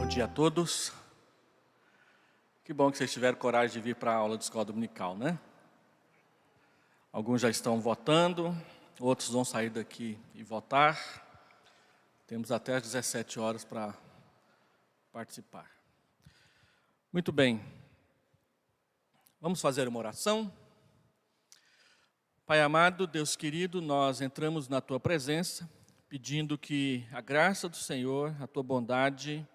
dia a todos. Que bom que vocês tiveram coragem de vir para a aula de escola dominical, né? Alguns já estão votando, outros vão sair daqui e votar. Temos até às 17 horas para participar. Muito bem. Vamos fazer uma oração? Pai amado, Deus querido, nós entramos na Tua presença, pedindo que a graça do Senhor, a Tua bondade,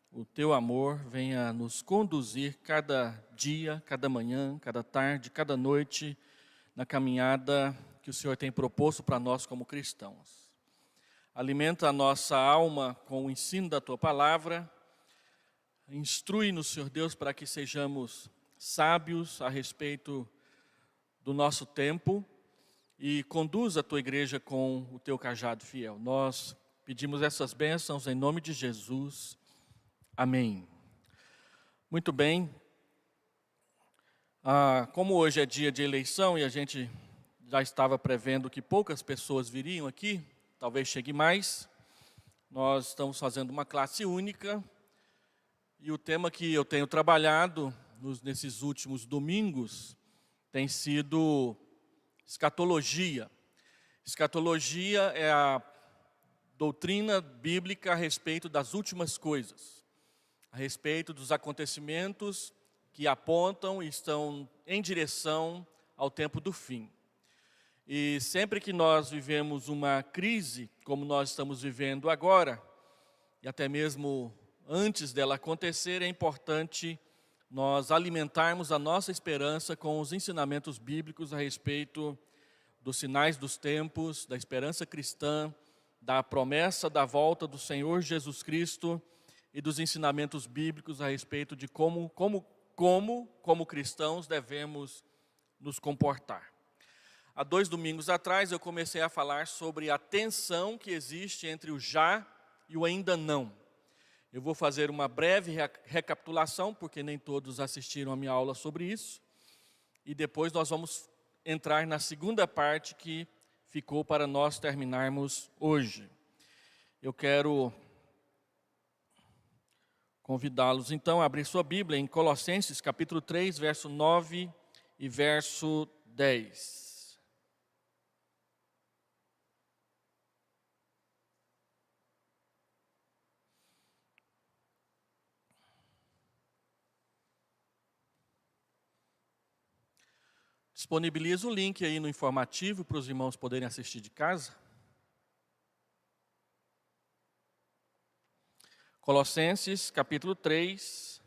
o Teu amor venha nos conduzir cada dia, cada manhã, cada tarde, cada noite, na caminhada que o Senhor tem proposto para nós como cristãos. Alimenta a nossa alma com o ensino da Tua palavra, instrui-nos, Senhor Deus, para que sejamos sábios a respeito do nosso tempo e conduza a Tua igreja com o Teu cajado fiel. Nós pedimos essas bênçãos em nome de Jesus. Amém. Muito bem. Como hoje é dia de eleição e a gente já estava prevendo que poucas pessoas viriam aqui, talvez chegue mais, nós estamos fazendo uma classe única e o tema que eu tenho trabalhado nesses últimos domingos tem sido escatologia. Escatologia é a doutrina bíblica a respeito das últimas coisas, a respeito dos acontecimentos que apontam e estão em direção ao tempo do fim. E sempre que nós vivemos uma crise, como nós estamos vivendo agora, e até mesmo antes dela acontecer, é importante nós alimentarmos a nossa esperança com os ensinamentos bíblicos a respeito dos sinais dos tempos, da esperança cristã, da promessa da volta do Senhor Jesus Cristo e dos ensinamentos bíblicos a respeito de como cristãos devemos nos comportar. Há 2 domingos atrás eu comecei a falar sobre a tensão que existe entre o já e o ainda não. Eu vou fazer uma breve recapitulação, porque nem todos assistiram a minha aula sobre isso. E depois nós vamos entrar na segunda parte que ficou para nós terminarmos hoje. Eu quero convidá-los então a abrir sua Bíblia em Colossenses capítulo 3, verso 9 e verso 10. Disponibilizo o link aí no informativo para os irmãos poderem assistir de casa. Colossenses, capítulo 3,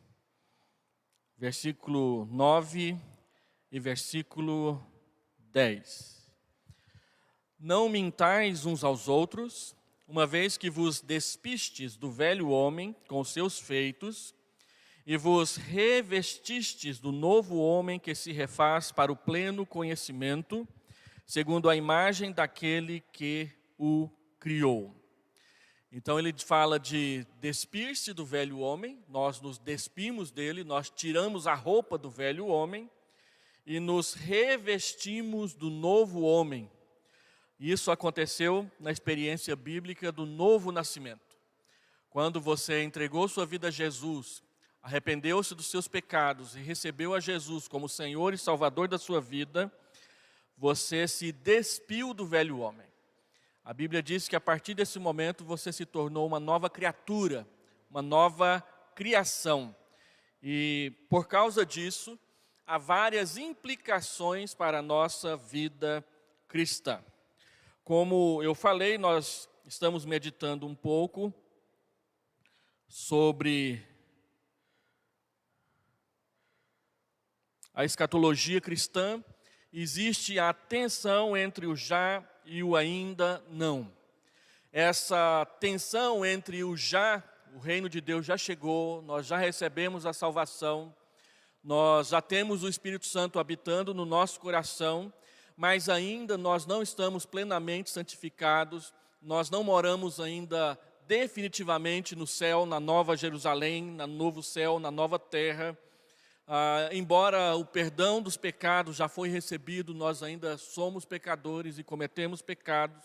versículo 9 e versículo 10. Não mintais uns aos outros, uma vez que vos despistes do velho homem com os seus feitos, e vos revestistes do novo homem que se refaz para o pleno conhecimento, segundo a imagem daquele que o criou. Então ele fala de despir-se do velho homem, nós nos despimos dele, nós tiramos a roupa do velho homem e nos revestimos do novo homem. Isso aconteceu na experiência bíblica do novo nascimento. Quando você entregou sua vida a Jesus, arrependeu-se dos seus pecados e recebeu a Jesus como Senhor e Salvador da sua vida, você se despiu do velho homem. A Bíblia diz que a partir desse momento você se tornou uma nova criatura, uma nova criação. E por causa disso, há várias implicações para a nossa vida cristã. Como eu falei, nós estamos meditando um pouco sobre a escatologia cristã. Existe a tensão entre o já e o ainda não. Essa tensão entre o já, o reino de Deus já chegou, nós já recebemos a salvação, nós já temos o Espírito Santo habitando no nosso coração, mas ainda nós não estamos plenamente santificados, nós não moramos ainda definitivamente no céu, na nova Jerusalém, no novo céu, na nova terra. Embora o perdão dos pecados já foi recebido, nós ainda somos pecadores e cometemos pecados.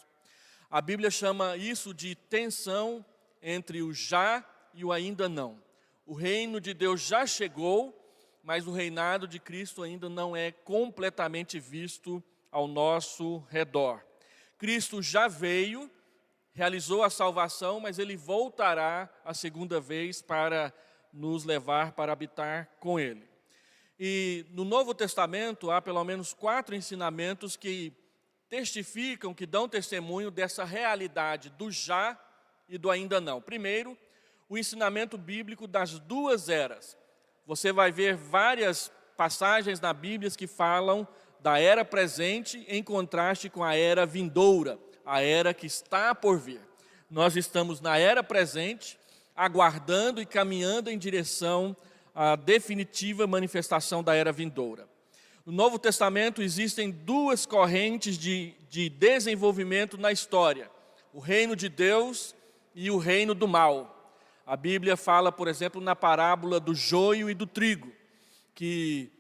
A Bíblia chama isso de tensão entre o já e o ainda não. O reino de Deus já chegou, mas o reinado de Cristo ainda não é completamente visto ao nosso redor. Cristo já veio, realizou a salvação, mas Ele voltará a segunda vez para nos levar para habitar com Ele. E no Novo Testamento há pelo menos 4 ensinamentos que testificam, que dão testemunho dessa realidade do já e do ainda não. Primeiro, o ensinamento bíblico das 2 eras. Você vai ver várias passagens na Bíblia que falam da era presente em contraste com a era vindoura, a era que está por vir. Nós estamos na era presente, aguardando e caminhando em direção à definitiva manifestação da era vindoura. No Novo Testamento existem 2 correntes de desenvolvimento na história: o reino de Deus e o reino do mal. A Bíblia fala, por exemplo, na parábola do joio e do trigo, que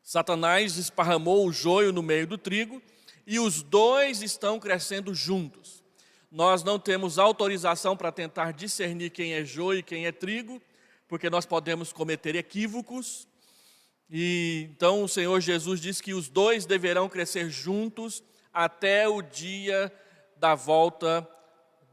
Satanás esparramou o joio no meio do trigo e os 2 estão crescendo juntos. Nós não temos autorização para tentar discernir quem é joio e quem é trigo, porque nós podemos cometer equívocos. E então o Senhor Jesus diz que os 2 deverão crescer juntos até o dia da volta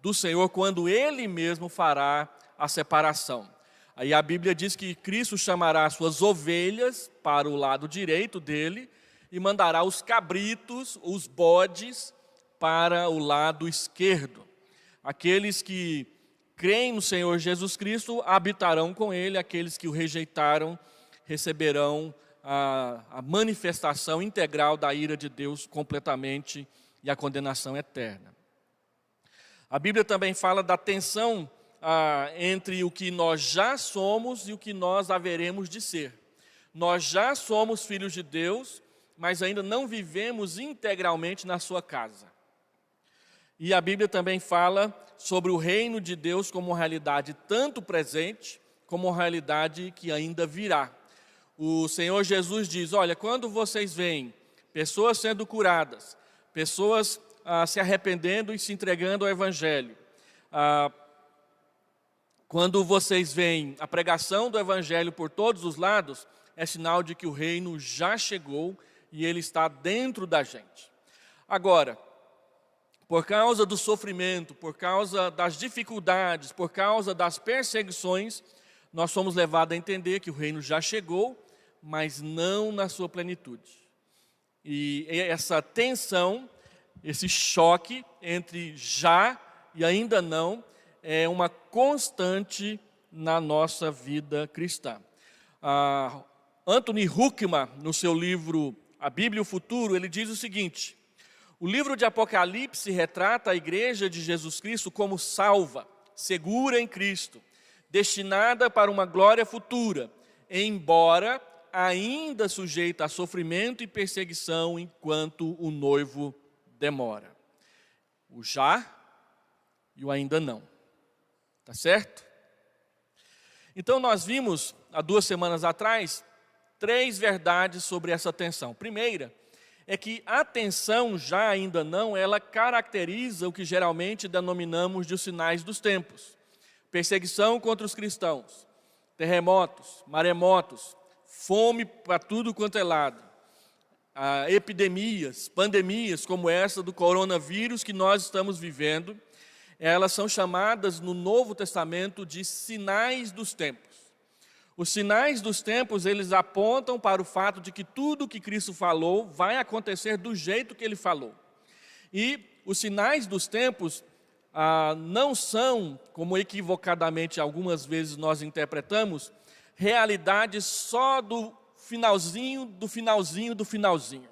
do Senhor, quando Ele mesmo fará a separação. Aí a Bíblia diz que Cristo chamará as suas ovelhas para o lado direito dele e mandará os cabritos, os bodes, para o lado esquerdo. Aqueles que creem no Senhor Jesus Cristo habitarão com Ele, aqueles que o rejeitaram receberão a manifestação integral da ira de Deus completamente e a condenação eterna. A Bíblia também fala da tensão entre o que nós já somos e o que nós haveremos de ser. Nós já somos filhos de Deus, mas ainda não vivemos integralmente na sua casa. E a Bíblia também fala sobre o reino de Deus como uma realidade tanto presente, como uma realidade que ainda virá. O Senhor Jesus diz: olha, quando vocês veem pessoas sendo curadas, pessoas se arrependendo e se entregando ao Evangelho, quando vocês veem a pregação do Evangelho por todos os lados, é sinal de que o reino já chegou e ele está dentro da gente. Agora, por causa do sofrimento, por causa das dificuldades, por causa das perseguições, nós somos levados a entender que o reino já chegou, mas não na sua plenitude. E essa tensão, esse choque entre já e ainda não, é uma constante na nossa vida cristã. Anthony Huckman, no seu livro A Bíblia e o Futuro, ele diz o seguinte: o livro de Apocalipse retrata a igreja de Jesus Cristo como salva, segura em Cristo, destinada para uma glória futura, embora ainda sujeita a sofrimento e perseguição enquanto o noivo demora. O já e o ainda não. Tá certo? Então nós vimos, há 2 semanas atrás, 3 verdades sobre essa tensão. Primeira, é que a tensão já ainda não, ela caracteriza o que geralmente denominamos de os sinais dos tempos. Perseguição contra os cristãos, terremotos, maremotos, fome para tudo quanto é lado, epidemias, pandemias como essa do coronavírus que nós estamos vivendo, elas são chamadas no Novo Testamento de sinais dos tempos. Os sinais dos tempos, eles apontam para o fato de que tudo que Cristo falou vai acontecer do jeito que Ele falou. E os sinais dos tempos não são, como equivocadamente algumas vezes nós interpretamos, realidades só do finalzinho, do finalzinho, do finalzinho.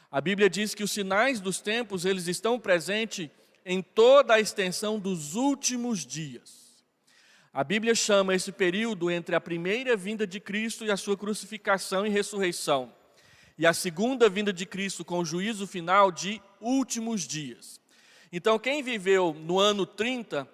A Bíblia diz que os sinais dos tempos, eles estão presentes em toda a extensão dos últimos dias. A Bíblia chama esse período entre a primeira vinda de Cristo e a sua crucificação e ressurreição, e a segunda vinda de Cristo com o juízo final de últimos dias. Então, quem viveu no ano 30,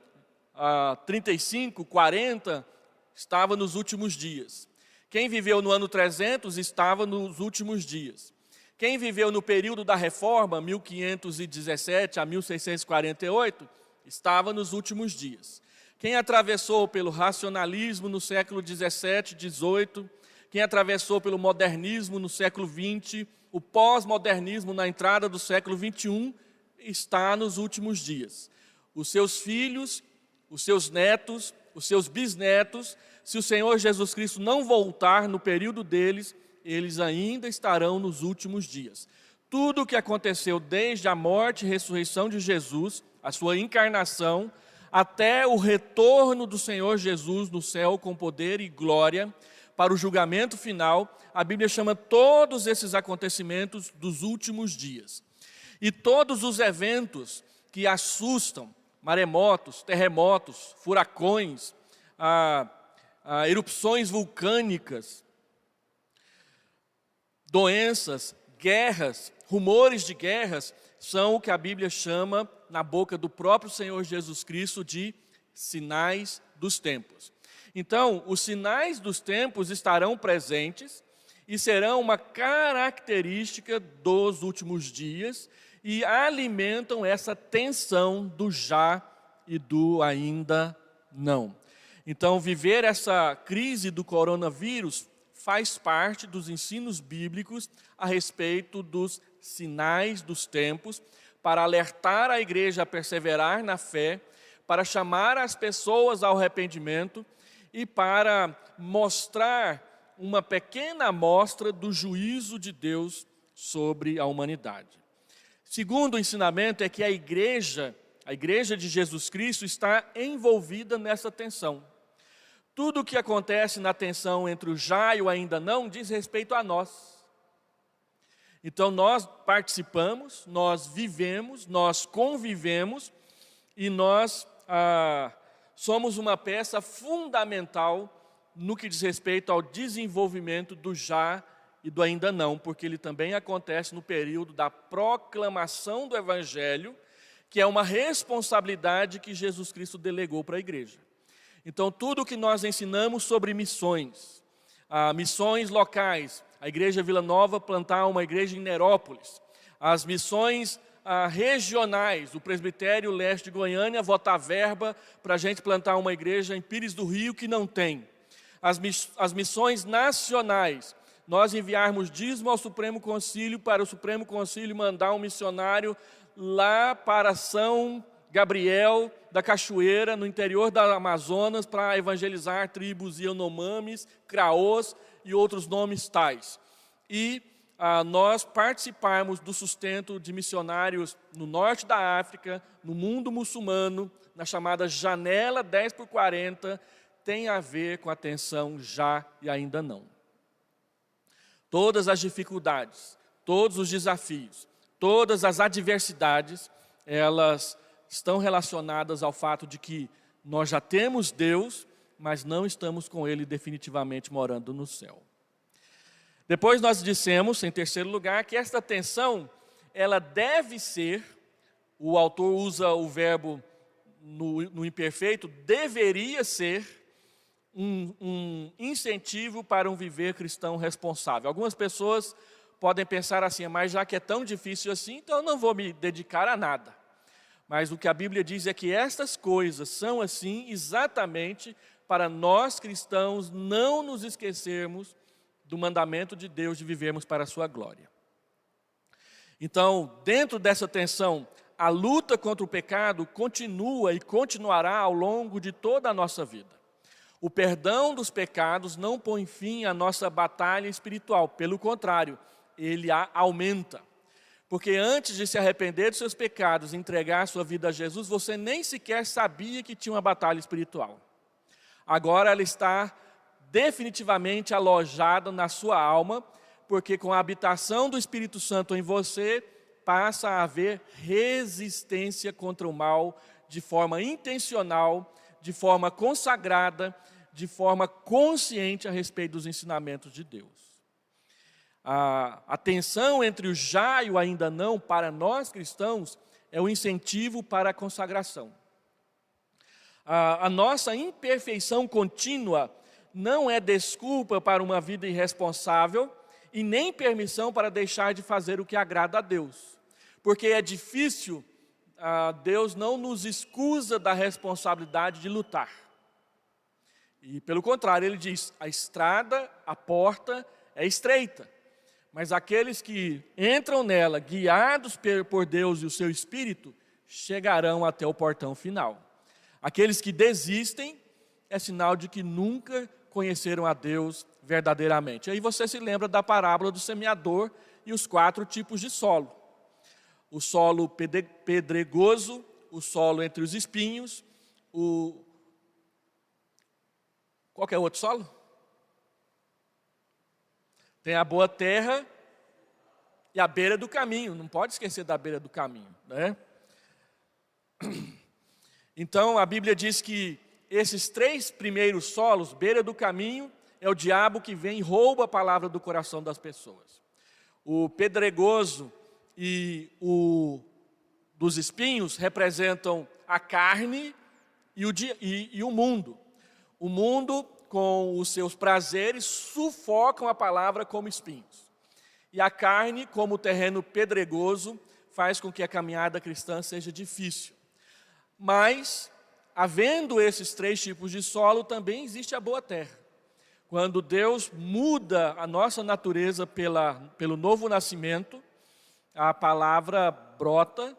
35, 40, estava nos últimos dias. Quem viveu no ano 300 estava nos últimos dias. Quem viveu no período da Reforma, 1517 a 1648, estava nos últimos dias. quem atravessou pelo racionalismo no século 17, 18, quem atravessou pelo modernismo no século 20, o pós-modernismo na entrada do século 21, está nos últimos dias. Os seus filhos, os seus netos, os seus bisnetos, se o Senhor Jesus Cristo não voltar no período deles, eles ainda estarão nos últimos dias. Tudo o que aconteceu desde a morte e ressurreição de Jesus, a sua encarnação, até o retorno do Senhor Jesus no céu com poder e glória, para o julgamento final, a Bíblia chama todos esses acontecimentos dos últimos dias. E todos os eventos que assustam, maremotos, terremotos, furacões, erupções vulcânicas, doenças, guerras, rumores de guerras, são o que a Bíblia chama, na boca do próprio Senhor Jesus Cristo, de sinais dos tempos. Então, os sinais dos tempos estarão presentes e serão uma característica dos últimos dias e alimentam essa tensão do já e do ainda não. Então, viver essa crise do coronavírus faz parte dos ensinos bíblicos a respeito dos sinais dos tempos, para alertar a igreja a perseverar na fé, para chamar as pessoas ao arrependimento e para mostrar uma pequena amostra do juízo de Deus sobre a humanidade. Segundo ensinamento é que a igreja de Jesus Cristo está envolvida nessa tensão. Tudo o que acontece na tensão entre o já e o ainda não diz respeito a nós. Então nós participamos, nós vivemos, nós convivemos e nós somos uma peça fundamental no que diz respeito ao desenvolvimento do já e do ainda não, porque ele também acontece no período da proclamação do Evangelho, que é uma responsabilidade que Jesus Cristo delegou para a igreja. Então tudo o que nós ensinamos sobre missões, missões locais, a Igreja Vila Nova plantar uma igreja em Nerópolis, as missões regionais, o Presbitério Leste de Goiânia votar verba para a gente plantar uma igreja em Pires do Rio que não tem, as missões nacionais, nós enviarmos dízimo ao Supremo Concílio para o Supremo Concílio mandar um missionário lá para São Gabriel da Cachoeira, no interior da Amazonas, para evangelizar tribos Yanomamis, Craôs e outros nomes tais. E nós participarmos do sustento de missionários no norte da África, no mundo muçulmano, na chamada janela 10x40, tem a ver com a tensão já e ainda não. Todas as dificuldades, todos os desafios, todas as adversidades, elas estão relacionadas ao fato de que nós já temos Deus, mas não estamos com Ele definitivamente morando no céu. Depois nós dissemos, em terceiro lugar, que esta tensão, ela deve ser, o autor usa o verbo no imperfeito, deveria ser um incentivo para um viver cristão responsável. Algumas pessoas podem pensar assim, mas já que é tão difícil assim, então eu não vou me dedicar a nada. Mas o que a Bíblia diz é que estas coisas são assim exatamente para nós cristãos não nos esquecermos do mandamento de Deus de vivermos para a sua glória. Então, dentro dessa tensão, a luta contra o pecado continua e continuará ao longo de toda a nossa vida. O perdão dos pecados não põe fim à nossa batalha espiritual, pelo contrário, ele a aumenta. Porque antes de se arrepender dos seus pecados e entregar a sua vida a Jesus, você nem sequer sabia que tinha uma batalha espiritual. Agora ela está definitivamente alojada na sua alma, porque com a habitação do Espírito Santo em você, passa a haver resistência contra o mal de forma intencional, de forma consagrada, de forma consciente a respeito dos ensinamentos de Deus. A tensão entre o já e o ainda não, para nós cristãos, é o incentivo para a consagração. A nossa imperfeição contínua não é desculpa para uma vida irresponsável e nem permissão para deixar de fazer o que agrada a Deus. Porque é difícil Deus não nos excusa da responsabilidade de lutar. E pelo contrário, ele diz, a estrada, a porta é estreita. Mas aqueles que entram nela, guiados por Deus e o seu Espírito, chegarão até o portão final. Aqueles que desistem, é sinal de que nunca conheceram a Deus verdadeiramente. Aí você se lembra da parábola do semeador e os 4 tipos de solo. O solo pedregoso, o solo entre os espinhos, Qual que é o outro solo? Tem a boa terra e a beira do caminho. Não pode esquecer da beira do caminho, né? Então, a Bíblia diz que esses 3 primeiros solos, beira do caminho, é o diabo que vem e rouba a palavra do coração das pessoas. O pedregoso e o dos espinhos representam a carne e o mundo. O mundo, com os seus prazeres, sufocam a palavra como espinhos. E a carne, como terreno pedregoso, faz com que a caminhada cristã seja difícil. Mas, havendo esses 3 tipos de solo, também existe a boa terra. Quando Deus muda a nossa natureza pelo novo nascimento, a palavra brota,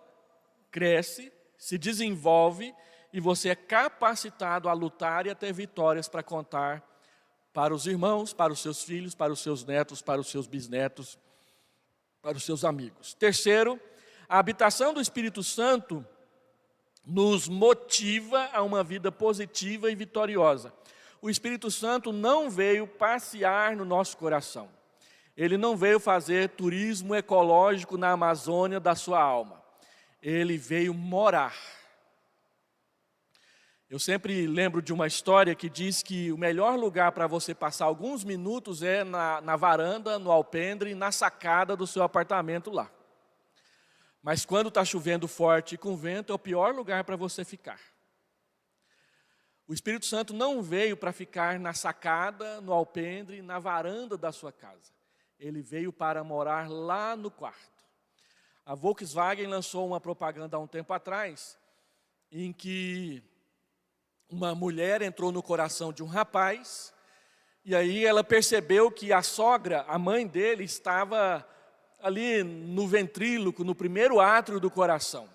cresce, se desenvolve, e você é capacitado a lutar e a ter vitórias para contar para os irmãos, para os seus filhos, para os seus netos, para os seus bisnetos, para os seus amigos. Terceiro, a habitação do Espírito Santo nos motiva a uma vida positiva e vitoriosa. O Espírito Santo não veio passear no nosso coração. Ele não veio fazer turismo ecológico na Amazônia da sua alma. Ele veio morar. Eu sempre lembro de uma história que diz que o melhor lugar para você passar alguns minutos é na varanda, no alpendre, na sacada do seu apartamento lá. Mas quando está chovendo forte e com vento, é o pior lugar para você ficar. O Espírito Santo não veio para ficar na sacada, no alpendre, na varanda da sua casa. Ele veio para morar lá no quarto. A Volkswagen lançou uma propaganda há um tempo atrás, em que uma mulher entrou no coração de um rapaz, e aí ela percebeu que a sogra, a mãe dele, estava ali no ventríloco, no primeiro átrio do coração.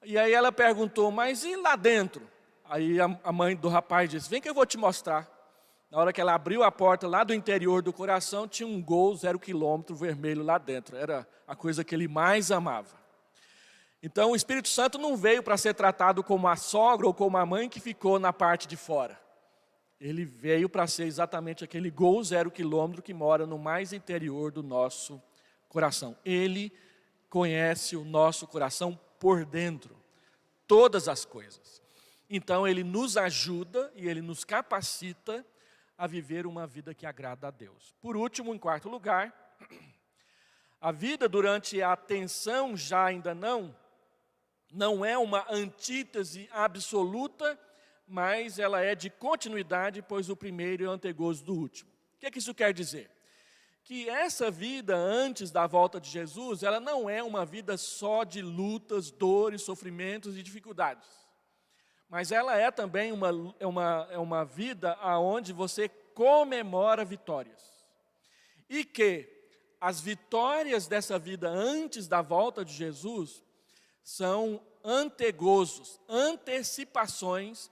E aí ela perguntou, mas e lá dentro? Aí a mãe do rapaz disse, vem que eu vou te mostrar. Na hora que ela abriu a porta lá do interior do coração, tinha um Gol 0 km vermelho lá dentro. Era a coisa que ele mais amava. Então o Espírito Santo não veio para ser tratado como a sogra ou como a mãe que ficou na parte de fora. Ele veio para ser exatamente aquele Gol 0 km que mora no mais interior do nosso coração. Ele conhece o nosso coração por dentro, todas as coisas. Então ele nos ajuda e ele nos capacita a viver uma vida que agrada a Deus. Por último, em quarto lugar, a vida durante a tensão já ainda não é uma antítese absoluta, mas ela é de continuidade, pois o primeiro é antegozo do último. O que é que isso quer dizer? Que essa vida antes da volta de Jesus, ela não é uma vida só de lutas, dores, sofrimentos e dificuldades. Mas ela é também uma vida onde você comemora vitórias. E que as vitórias dessa vida antes da volta de Jesus são antegozos, antecipações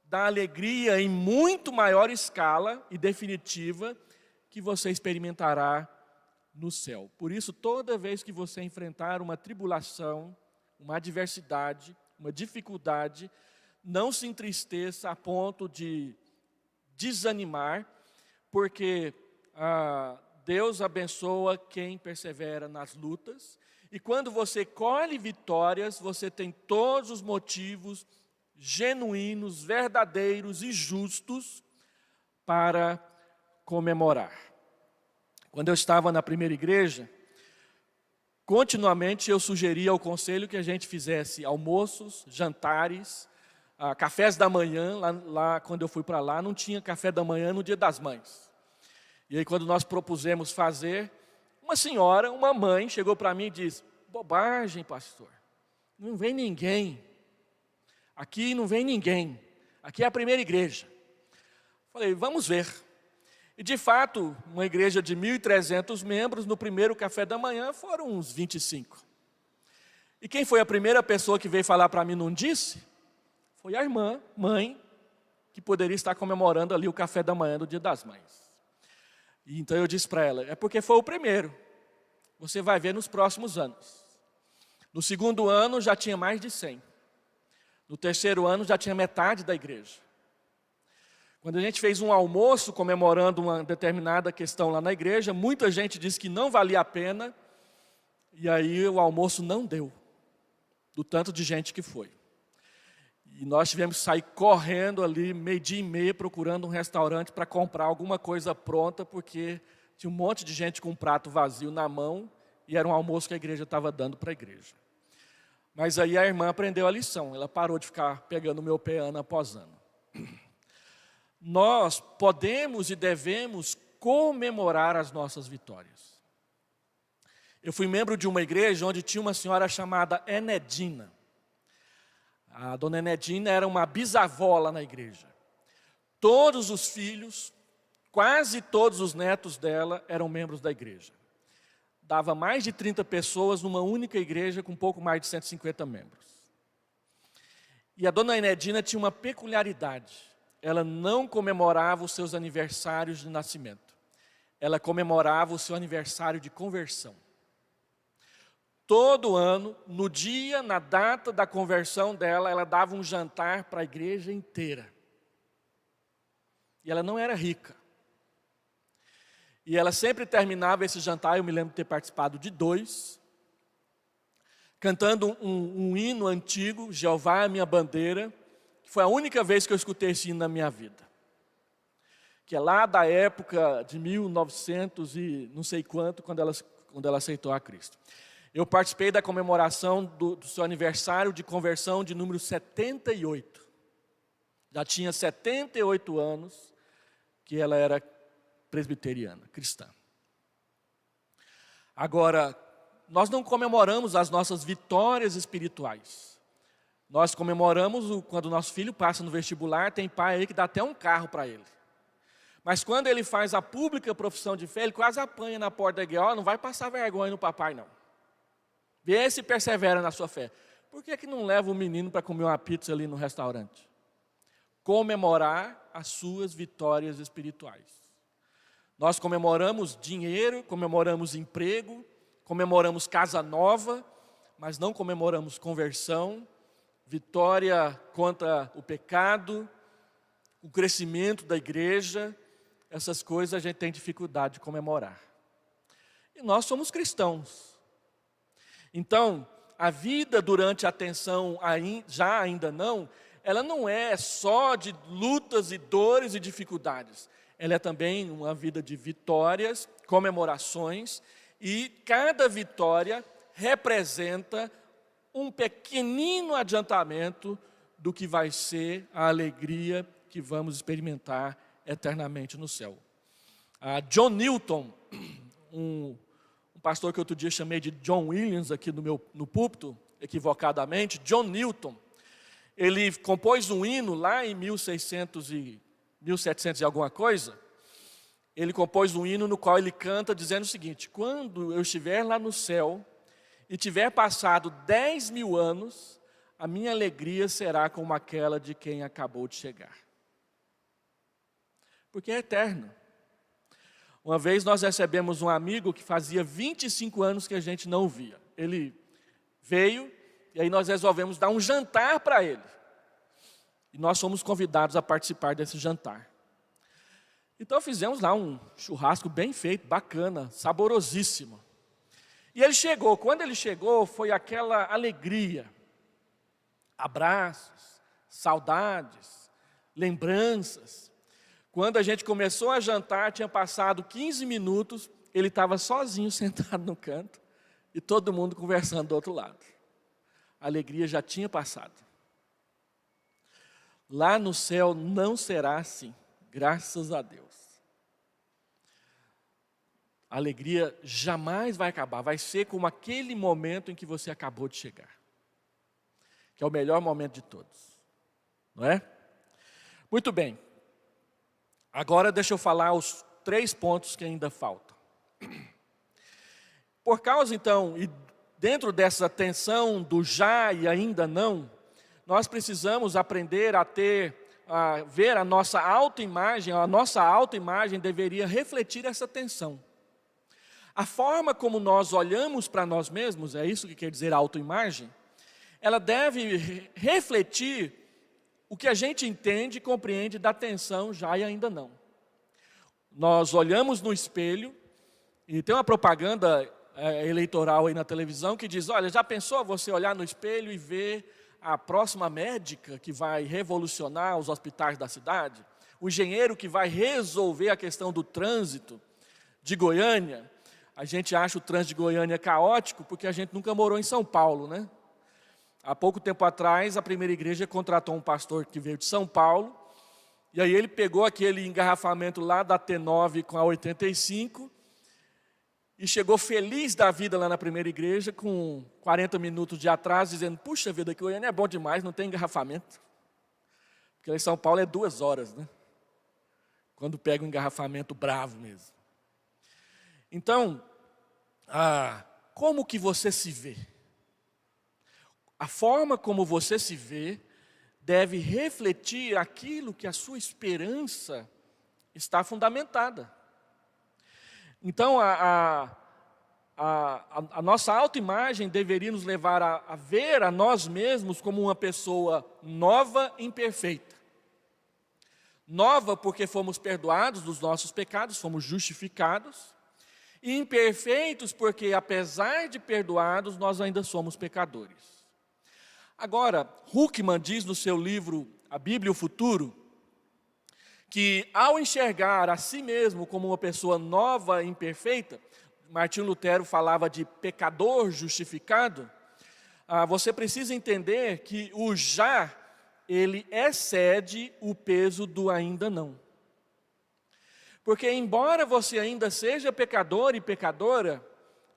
da alegria em muito maior escala e definitiva que você experimentará no céu. Por isso, toda vez que você enfrentar uma tribulação, uma adversidade, uma dificuldade, não se entristeça a ponto de desanimar, porque Deus abençoa quem persevera nas lutas. E quando você colhe vitórias, você tem todos os motivos genuínos, verdadeiros e justos para comemorar. Quando eu estava na primeira igreja, continuamente eu sugeria ao conselho que a gente fizesse almoços, jantares, cafés da manhã. Lá quando eu fui para lá, não tinha café da manhã no Dia das Mães. E aí quando nós propusemos fazer, uma mãe, chegou para mim e disse, bobagem, pastor. Não vem ninguém. Aqui não vem ninguém. Aqui é a primeira igreja. Falei, vamos ver. E de fato, uma igreja de 1.300 membros, no primeiro café da manhã foram uns 25. E quem foi a primeira pessoa que veio falar para mim não disse? Foi a irmã, mãe, que poderia estar comemorando ali o café da manhã do Dia das Mães. E então eu disse para ela, é porque foi o primeiro. Você vai ver nos próximos anos. No segundo ano já tinha mais de 100. No terceiro ano já tinha metade da igreja. Quando a gente fez um almoço comemorando uma determinada questão lá na igreja, muita gente disse que não valia a pena, e aí o almoço não deu, do tanto de gente que foi. E nós tivemos que sair correndo ali, 12:30, procurando um restaurante para comprar alguma coisa pronta, porque tinha um monte de gente com um prato vazio na mão, e era um almoço que a igreja estava dando para a igreja. Mas aí a irmã aprendeu a lição, ela parou de ficar pegando o meu pé ano após ano. Nós podemos e devemos comemorar as nossas vitórias. Eu fui membro de uma igreja onde tinha uma senhora chamada Enedina. A dona Enedina era uma bisavó lá na igreja. Todos os filhos, quase todos os netos dela eram membros da igreja. Dava mais de 30 pessoas numa única igreja com pouco mais de 150 membros. E a dona Enedina tinha uma peculiaridade. Ela não comemorava os seus aniversários de nascimento. Ela comemorava o seu aniversário de conversão. Todo ano, no dia, na data da conversão dela, ela dava um jantar para a igreja inteira. E ela não era rica. E ela sempre terminava esse jantar, eu me lembro de ter participado de 2, cantando um hino antigo, Jeová é a minha bandeira, que foi a única vez que eu escutei esse hino na minha vida. Que é lá da época de 1900 e não sei quanto, quando ela aceitou a Cristo. Eu participei da comemoração do seu aniversário de conversão de número 78. Já tinha 78 anos que ela era presbiteriana, cristã. Agora, nós não comemoramos as nossas vitórias espirituais. Nós comemoramos quando o nosso filho passa no vestibular, tem pai aí que dá até um carro para ele. Mas quando ele faz a pública profissão de fé, ele quase apanha na porta da igreja, não vai passar vergonha no papai não. Vê se persevera na sua fé. Por que não leva o menino para comer uma pizza ali no restaurante? Comemorar as suas vitórias espirituais. Nós comemoramos dinheiro, comemoramos emprego, comemoramos casa nova, mas não comemoramos conversão, vitória contra o pecado, o crescimento da igreja. Essas coisas a gente tem dificuldade de comemorar. E nós somos cristãos. Então, a vida durante a tensão, ainda não, ela não é só de lutas e dores e dificuldades. Ela é também uma vida de vitórias, comemorações, e cada vitória representa um pequenino adiantamento do que vai ser a alegria que vamos experimentar eternamente no céu. John Newton, um pastor que outro dia chamei de John Williams aqui no púlpito, equivocadamente, John Newton, ele compôs um hino lá em 1700 e alguma coisa. Ele compôs um hino no qual ele canta dizendo o seguinte: quando eu estiver lá no céu e tiver passado 10.000 anos, a minha alegria será como aquela de quem acabou de chegar. Porque é eterno. Uma vez nós recebemos um amigo que fazia 25 anos que a gente não o via. Ele veio e aí nós resolvemos dar um jantar para ele. E nós fomos convidados a participar desse jantar. Então fizemos lá um churrasco bem feito, bacana, saborosíssimo. E ele chegou, quando ele chegou foi aquela alegria, abraços, saudades, lembranças. Quando a gente começou a jantar, tinha passado 15 minutos, ele estava sozinho sentado no canto e todo mundo conversando do outro lado. A alegria já tinha passado. Lá no céu não será assim, graças a Deus. A alegria jamais vai acabar, vai ser como aquele momento em que você acabou de chegar. que é o melhor momento de todos. Não é? Muito bem. Agora deixa eu falar os 3 pontos que ainda faltam. Por causa, então, e dentro dessa tensão do já e ainda não, nós precisamos aprender a ver a nossa autoimagem. A nossa autoimagem deveria refletir essa tensão. A forma como nós olhamos para nós mesmos, é isso que quer dizer autoimagem, ela deve refletir o que a gente entende e compreende da tensão já e ainda não. Nós olhamos no espelho, e tem uma propaganda eleitoral aí na televisão que diz, olha, já pensou você olhar no espelho e ver a próxima médica que vai revolucionar os hospitais da cidade? O engenheiro que vai resolver a questão do trânsito de Goiânia? A gente acha o trânsito de Goiânia caótico porque a gente nunca morou em São Paulo, né? Há pouco tempo atrás, a primeira igreja contratou um pastor que veio de São Paulo, e aí ele pegou aquele engarrafamento lá da T9 com a 85, e chegou feliz da vida lá na primeira igreja, com 40 minutos de atraso, dizendo, puxa vida, que Goiânia é bom demais, não tem engarrafamento. Porque lá em São Paulo é 2 horas, né? Quando pega um engarrafamento bravo mesmo. Então, como que você se vê? A forma como você se vê deve refletir aquilo que a sua esperança está fundamentada. Então, a nossa autoimagem deveria nos levar a ver a nós mesmos como uma pessoa nova e imperfeita. Nova porque fomos perdoados dos nossos pecados, fomos justificados. E imperfeitos porque, apesar de perdoados, nós ainda somos pecadores. Agora, Huckman diz no seu livro A Bíblia e o Futuro, que ao enxergar a si mesmo como uma pessoa nova e imperfeita, Martinho Lutero falava de pecador justificado, você precisa entender que o já, ele excede o peso do ainda não. Porque embora você ainda seja pecador e pecadora,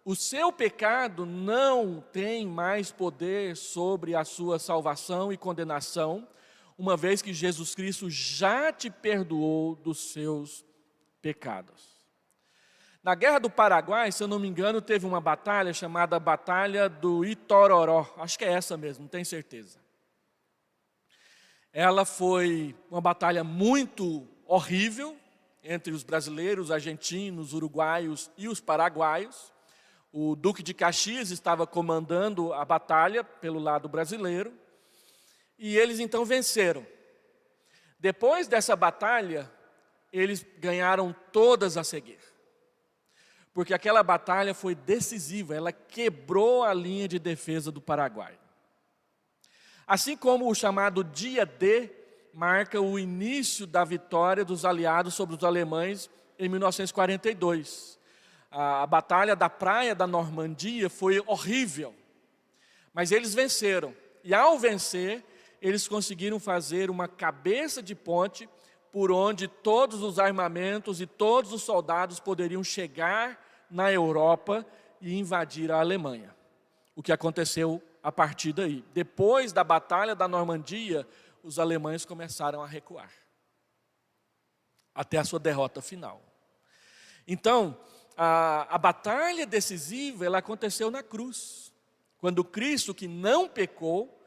o seu pecado não tem mais poder sobre a sua salvação e condenação, uma vez que Jesus Cristo já te perdoou dos seus pecados. Na Guerra do Paraguai, se eu não me engano, teve uma batalha chamada Batalha do Itororó. Acho que é essa mesmo, não tenho certeza. Ela foi uma batalha muito horrível entre os brasileiros, argentinos, uruguaios e os paraguaios. O Duque de Caxias estava comandando a batalha pelo lado brasileiro. E eles então venceram. Depois dessa batalha, eles ganharam todas a seguir. Porque aquela batalha foi decisiva, ela quebrou a linha de defesa do Paraguai. Assim como o chamado Dia D marca o início da vitória dos aliados sobre os alemães em 1942. A batalha da Praia da Normandia foi horrível, mas eles venceram. E ao vencer, eles conseguiram fazer uma cabeça de ponte por onde todos os armamentos e todos os soldados poderiam chegar na Europa e invadir a Alemanha. O que aconteceu a partir daí. Depois da Batalha da Normandia, os alemães começaram a recuar, até a sua derrota final. Então, a batalha decisiva, ela aconteceu na cruz, quando Cristo, que não pecou,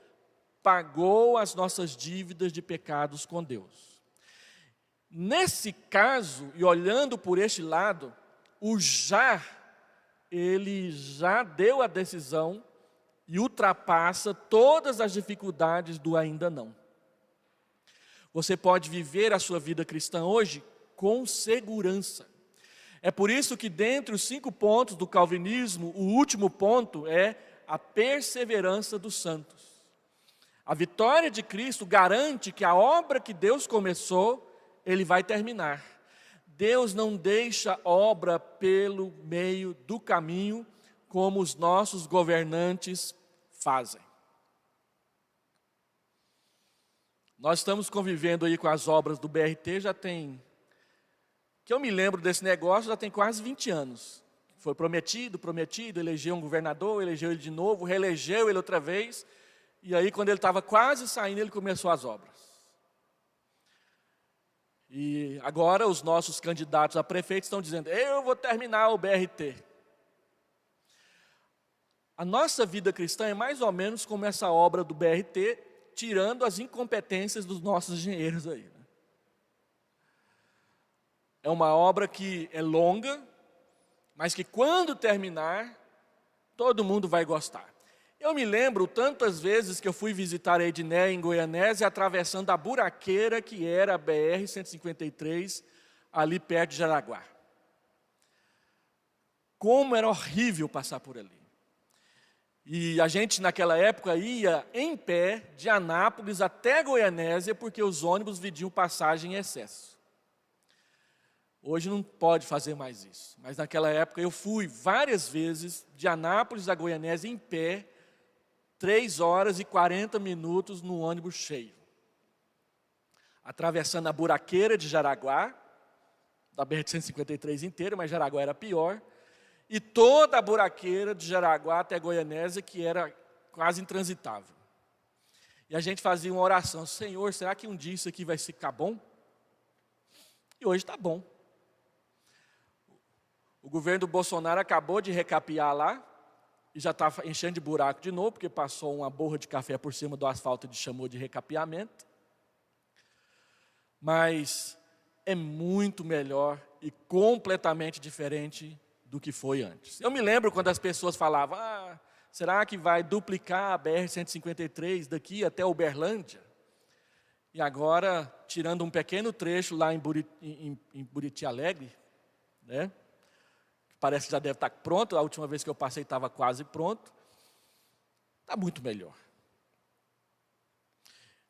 pagou as nossas dívidas de pecados com Deus. Nesse caso, e olhando por este lado, o já, ele já deu a decisão e ultrapassa todas as dificuldades do ainda não. Você pode viver a sua vida cristã hoje com segurança. É por isso que dentre os 5 pontos do calvinismo, o último ponto é a perseverança dos santos. A vitória de Cristo garante que a obra que Deus começou, Ele vai terminar. Deus não deixa obra pelo meio do caminho, como os nossos governantes fazem. Nós estamos convivendo aí com as obras do BRT, que eu me lembro desse negócio, já tem quase 20 anos. Foi prometido, elegeu um governador, elegeu ele de novo, reelegeu ele outra vez, E aí, quando ele estava quase saindo, ele começou as obras. E agora os nossos candidatos a prefeito estão dizendo, eu vou terminar o BRT. A nossa vida cristã é mais ou menos como essa obra do BRT, tirando as incompetências dos nossos engenheiros aí. É uma obra que é longa, mas que quando terminar, todo mundo vai gostar. Eu me lembro tantas vezes que eu fui visitar a Edneia em Goianésia, atravessando a buraqueira que era a BR-153, ali perto de Jaraguá. Como era horrível passar por ali. E a gente naquela época ia em pé de Anápolis até Goianésia, porque os ônibus vendiam passagem em excesso. Hoje não pode fazer mais isso. Mas naquela época eu fui várias vezes de Anápolis a Goianésia em pé, 3 horas e 40 minutos no ônibus cheio. Atravessando a buraqueira de Jaraguá, da BR-153 inteira, mas Jaraguá era pior. E toda a buraqueira de Jaraguá até Goianésia, que era quase intransitável. E a gente fazia uma oração, Senhor, será que um dia isso aqui vai ficar bom? E hoje está bom. O governo do Bolsonaro acabou de recapear lá, e já está enchendo de buraco de novo, porque passou uma borra de café por cima do asfalto e chamou de recapeamento. Mas é muito melhor e completamente diferente do que foi antes. Eu me lembro quando as pessoas falavam, será que vai duplicar a BR-153 daqui até Uberlândia? E agora, tirando um pequeno trecho lá em Buriti Alegre, né? Parece que já deve estar pronto, a última vez que eu passei estava quase pronto. Está muito melhor.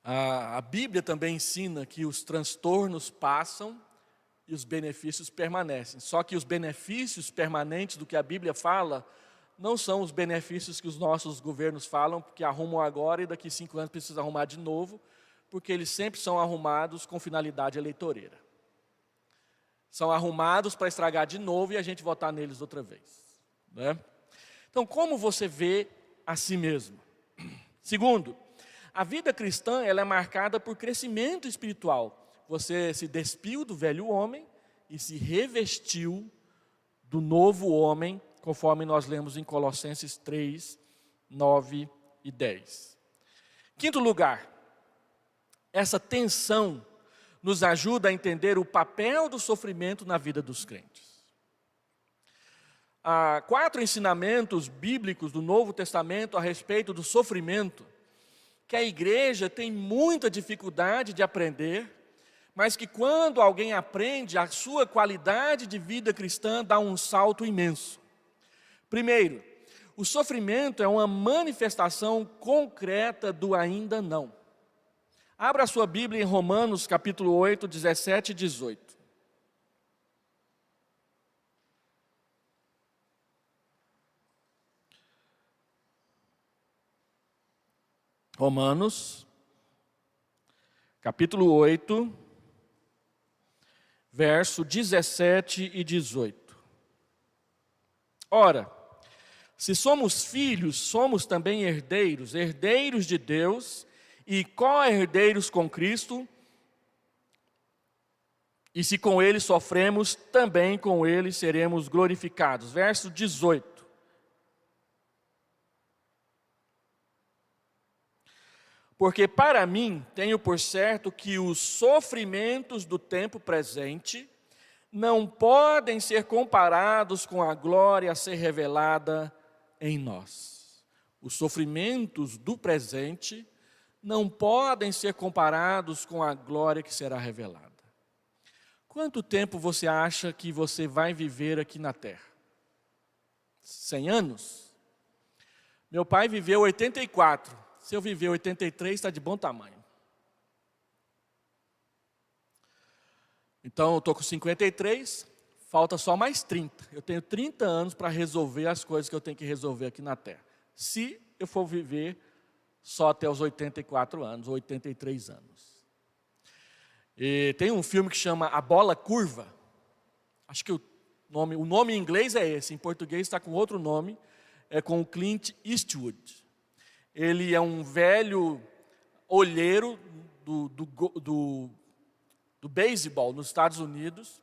A Bíblia também ensina que os transtornos passam e os benefícios permanecem. Só que os benefícios permanentes do que a Bíblia fala não são os benefícios que os nossos governos falam, porque arrumam agora e daqui 5 anos precisam arrumar de novo, porque eles sempre são arrumados com finalidade eleitoreira. São arrumados para estragar de novo e a gente votar neles outra vez. Né? Então, como você vê a si mesmo? Segundo, a vida cristã ela é marcada por crescimento espiritual. Você se despiu do velho homem e se revestiu do novo homem, conforme nós lemos em Colossenses 3, 9 e 10. Quinto lugar, essa tensão nos ajuda a entender o papel do sofrimento na vida dos crentes. Há 4 ensinamentos bíblicos do Novo Testamento a respeito do sofrimento, que a igreja tem muita dificuldade de aprender, mas que quando alguém aprende, a sua qualidade de vida cristã dá um salto imenso. Primeiro, o sofrimento é uma manifestação concreta do ainda não. Abra a sua Bíblia em Romanos capítulo 8, 17 e 18. Romanos, capítulo 8, verso 17 e 18. Ora, se somos filhos, somos também herdeiros, herdeiros de Deus e co-herdeiros com Cristo, e se com Ele sofremos, também com Ele seremos glorificados. Verso 18. Porque para mim, tenho por certo que os sofrimentos do tempo presente não podem ser comparados com a glória a ser revelada em nós. Os sofrimentos do presente não podem ser comparados com a glória que será revelada. Quanto tempo você acha que você vai viver aqui na terra? 100 anos? Meu pai viveu 84. Se eu viver 83, está de bom tamanho. Então, eu estou com 53, falta só mais 30. Eu tenho 30 anos para resolver as coisas que eu tenho que resolver aqui na terra. Se eu for viver só até os 84 anos, 83 anos. E tem um filme que chama A Bola Curva. Acho que o nome em inglês é esse, em português está com outro nome, é com o Clint Eastwood. Ele é um velho olheiro do beisebol nos Estados Unidos.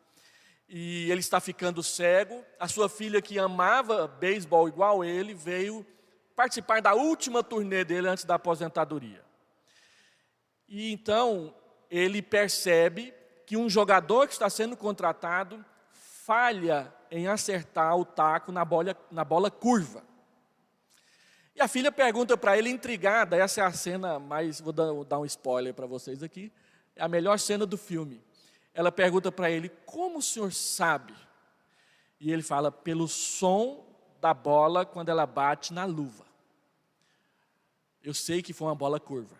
E ele está ficando cego. A sua filha, que amava beisebol igual ele, veio participar da última turnê dele antes da aposentadoria. E então ele percebe que um jogador que está sendo contratado falha em acertar o taco na bola curva. E a filha pergunta para ele, intrigada, essa é a cena mais, vou dar um spoiler para vocês aqui, é a melhor cena do filme. Ela pergunta para ele, como o senhor sabe? E ele fala, pelo som da bola quando ela bate na luva. Eu sei que foi uma bola curva.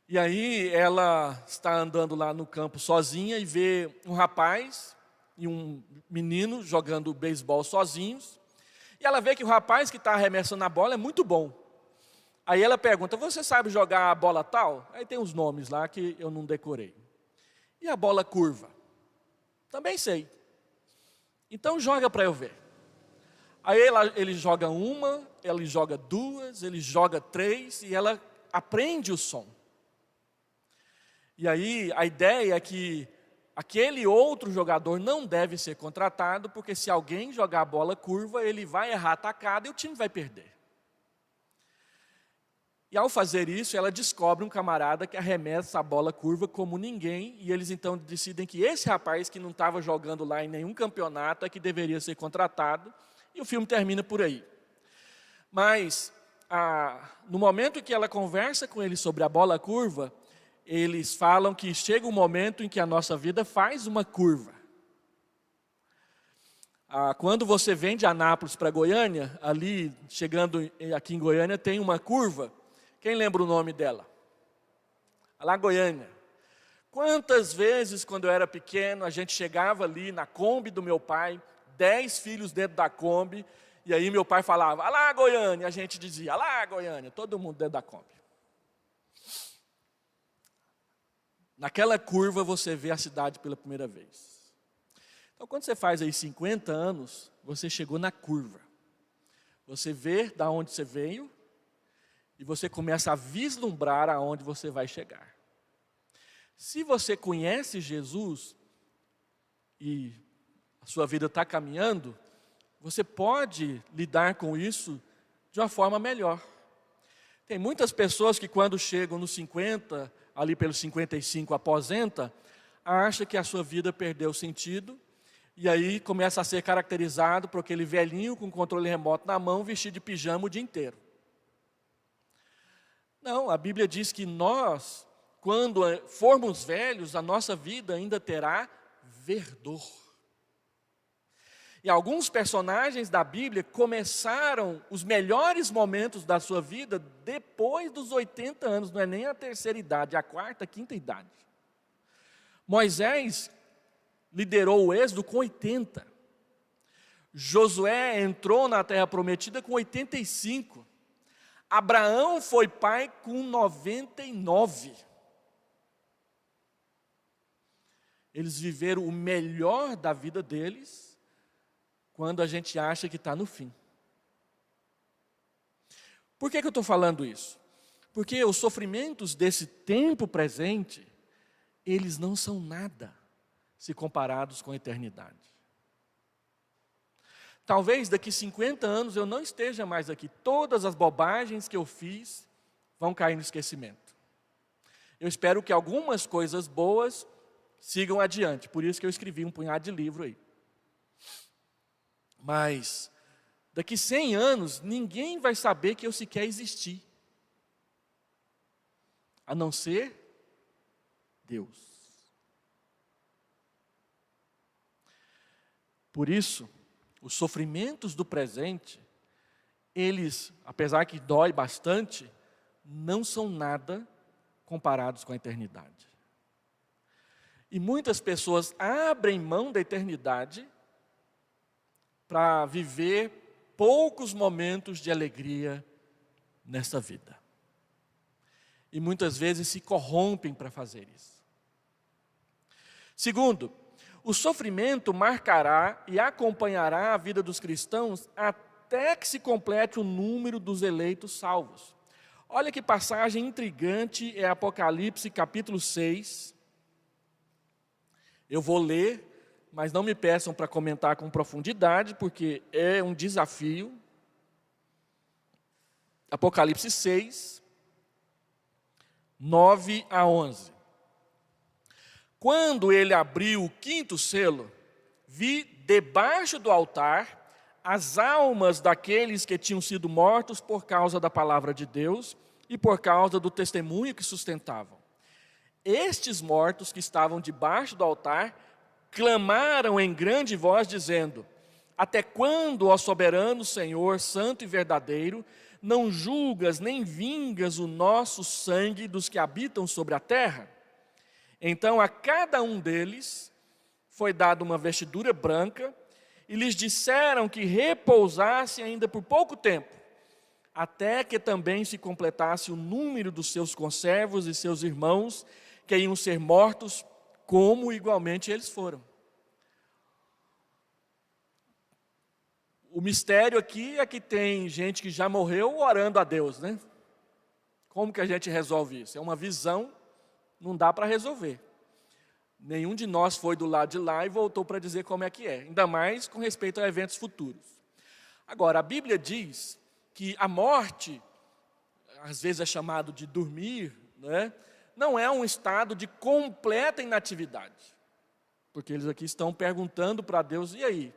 E aí ela está andando lá no campo sozinha e vê um rapaz e um menino jogando beisebol sozinhos. E ela vê que o rapaz que está arremessando a bola é muito bom. Aí ela pergunta, você sabe jogar a bola tal? Aí tem uns nomes lá que eu não decorei. E a bola curva? Também sei. Então joga para eu ver. Aí ele joga uma, ele joga duas, ele joga três e ela aprende o som. E aí a ideia é que aquele outro jogador não deve ser contratado, porque se alguém jogar a bola curva, ele vai errar a tacada e o time vai perder. E ao fazer isso, ela descobre um camarada que arremessa a bola curva como ninguém, e eles então decidem que esse rapaz que não estava jogando lá em nenhum campeonato é que deveria ser contratado, e o filme termina por aí. Mas, no momento em que ela conversa com ele sobre a bola curva, eles falam que chega um momento em que a nossa vida faz uma curva. Quando você vem de Anápolis para Goiânia, ali, chegando aqui em Goiânia, tem uma curva. Quem lembra o nome dela? Lá Goiânia. Quantas vezes, quando eu era pequeno, a gente chegava ali na Kombi do meu pai, 10 filhos dentro da Kombi, e aí meu pai falava, alá Goiânia, a gente dizia, alá Goiânia, todo mundo dentro da Kombi. Naquela curva você vê a cidade pela primeira vez. Então quando você faz aí 50 anos, você chegou na curva. Você vê da onde você veio e você começa a vislumbrar aonde você vai chegar. Se você conhece Jesus e a sua vida está caminhando, você pode lidar com isso de uma forma melhor. Tem muitas pessoas que quando chegam nos 50, ali pelos 55 aposenta, acha que a sua vida perdeu sentido, e aí começa a ser caracterizado por aquele velhinho com controle remoto na mão, vestido de pijama o dia inteiro. Não, a Bíblia diz que nós, quando formos velhos, a nossa vida ainda terá verdor. E alguns personagens da Bíblia começaram os melhores momentos da sua vida depois dos 80 anos, não é nem a terceira idade, é a quarta, quinta idade. Moisés liderou o êxodo com 80. Josué entrou na terra prometida com 85. Abraão foi pai com 99. Eles viveram o melhor da vida deles quando a gente acha que está no fim. Por que eu estou falando isso? Porque os sofrimentos desse tempo presente, eles não são nada se comparados com a eternidade. Talvez daqui 50 anos eu não esteja mais aqui. Todas as bobagens que eu fiz vão cair no esquecimento. Eu espero que algumas coisas boas sigam adiante. Por isso que eu escrevi um punhado de livro aí. Mas daqui 100 anos, ninguém vai saber que eu sequer existi. A não ser Deus. Por isso, os sofrimentos do presente, eles, apesar que dói bastante, não são nada comparados com a eternidade. E muitas pessoas abrem mão da eternidade para viver poucos momentos de alegria nessa vida. E muitas vezes se corrompem para fazer isso. Segundo, o sofrimento marcará e acompanhará a vida dos cristãos até que se complete o número dos eleitos salvos. Olha que passagem intrigante, é Apocalipse capítulo 6. Eu vou ler, mas não me peçam para comentar com profundidade, porque é um desafio. Apocalipse 6, 9 a 11. Quando ele abriu o quinto selo, vi debaixo do altar as almas daqueles que tinham sido mortos por causa da palavra de Deus e por causa do testemunho que sustentavam. Estes mortos que estavam debaixo do altar clamaram em grande voz, dizendo: até quando, ó soberano Senhor, santo e verdadeiro, não julgas nem vingas o nosso sangue dos que habitam sobre a terra? Então a cada um deles foi dada uma vestidura branca, e lhes disseram que repousasse ainda por pouco tempo, até que também se completasse o número dos seus conservos e seus irmãos, que iam ser mortos, como igualmente eles foram. O mistério aqui é que tem gente que já morreu orando a Deus, né? Como que a gente resolve isso? É uma visão, não dá para resolver. Nenhum de nós foi do lado de lá e voltou para dizer como é que é, ainda mais com respeito a eventos futuros. Agora, a Bíblia diz que a morte, às vezes é chamado de dormir, né? Não é um estado de completa inatividade. Porque eles aqui estão perguntando para Deus, e aí?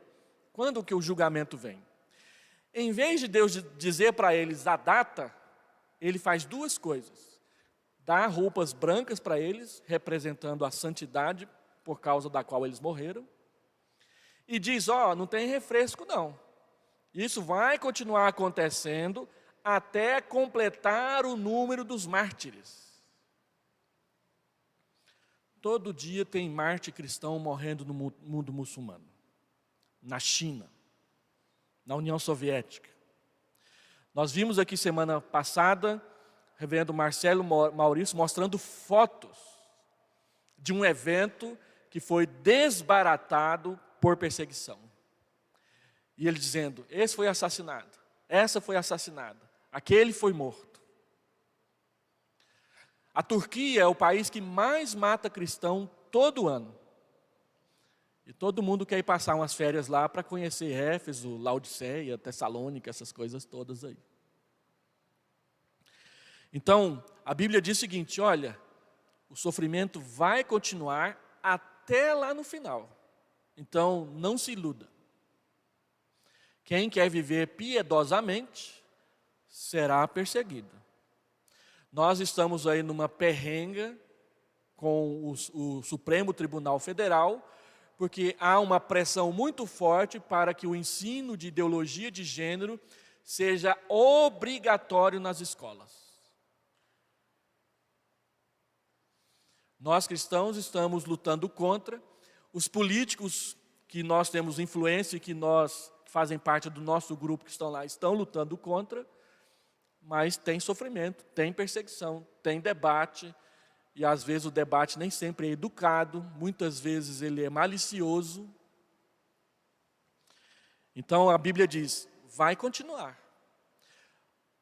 Quando que o julgamento vem? Em vez de Deus dizer para eles a data, ele faz duas coisas. Dá roupas brancas para eles, representando a santidade por causa da qual eles morreram. E diz, não tem refresco não. Isso vai continuar acontecendo até completar o número dos mártires. Todo dia tem mártir cristão morrendo no mundo muçulmano. Na China, na União Soviética. Nós vimos aqui semana passada, reverendo Marcelo Maurício mostrando fotos de um evento que foi desbaratado por perseguição. E ele dizendo, esse foi assassinado, essa foi assassinada, aquele foi morto. A Turquia é o país que mais mata cristão todo ano. E todo mundo quer ir passar umas férias lá para conhecer Éfeso, Laodiceia, Tessalônica, essas coisas todas aí. Então, a Bíblia diz o seguinte, olha, o sofrimento vai continuar até lá no final. Então, não se iluda. Quem quer viver piedosamente, será perseguido. Nós estamos aí numa perrenga com o Supremo Tribunal Federal, porque há uma pressão muito forte para que o ensino de ideologia de gênero seja obrigatório nas escolas. Nós cristãos estamos lutando contra, os políticos que nós temos influência e que fazem parte do nosso grupo que estão lá, estão lutando contra, mas tem sofrimento, tem perseguição, tem debate, e às vezes o debate nem sempre é educado, muitas vezes ele é malicioso. Então a Bíblia diz, vai continuar.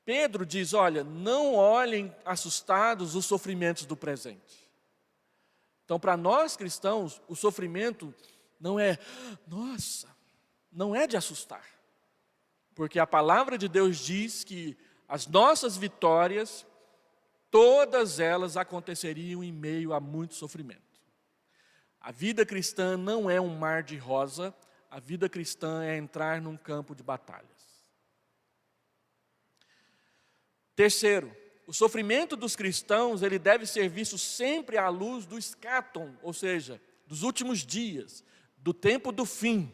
Pedro diz, olha, não olhem assustados os sofrimentos do presente. Então para nós cristãos, o sofrimento não é, nossa, não é de assustar. Porque a palavra de Deus diz que as nossas vitórias, todas elas aconteceriam em meio a muito sofrimento. A vida cristã não é um mar de rosa, a vida cristã é entrar num campo de batalhas. Terceiro, o sofrimento dos cristãos, ele deve ser visto sempre à luz do escatom, ou seja, dos últimos dias, do tempo do fim.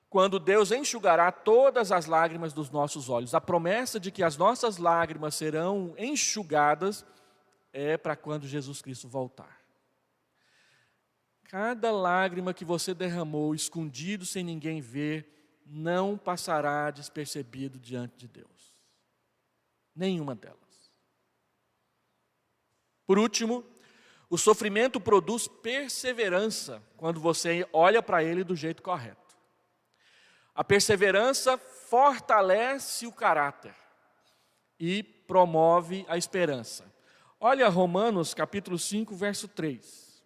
Quando Deus enxugará todas as lágrimas dos nossos olhos. A promessa de que as nossas lágrimas serão enxugadas é para quando Jesus Cristo voltar. Cada lágrima que você derramou, escondido sem ninguém ver, não passará despercebido diante de Deus. Nenhuma delas. Por último, o sofrimento produz perseverança quando você olha para ele do jeito correto. A perseverança fortalece o caráter e promove a esperança. Olha Romanos capítulo 5, verso 3.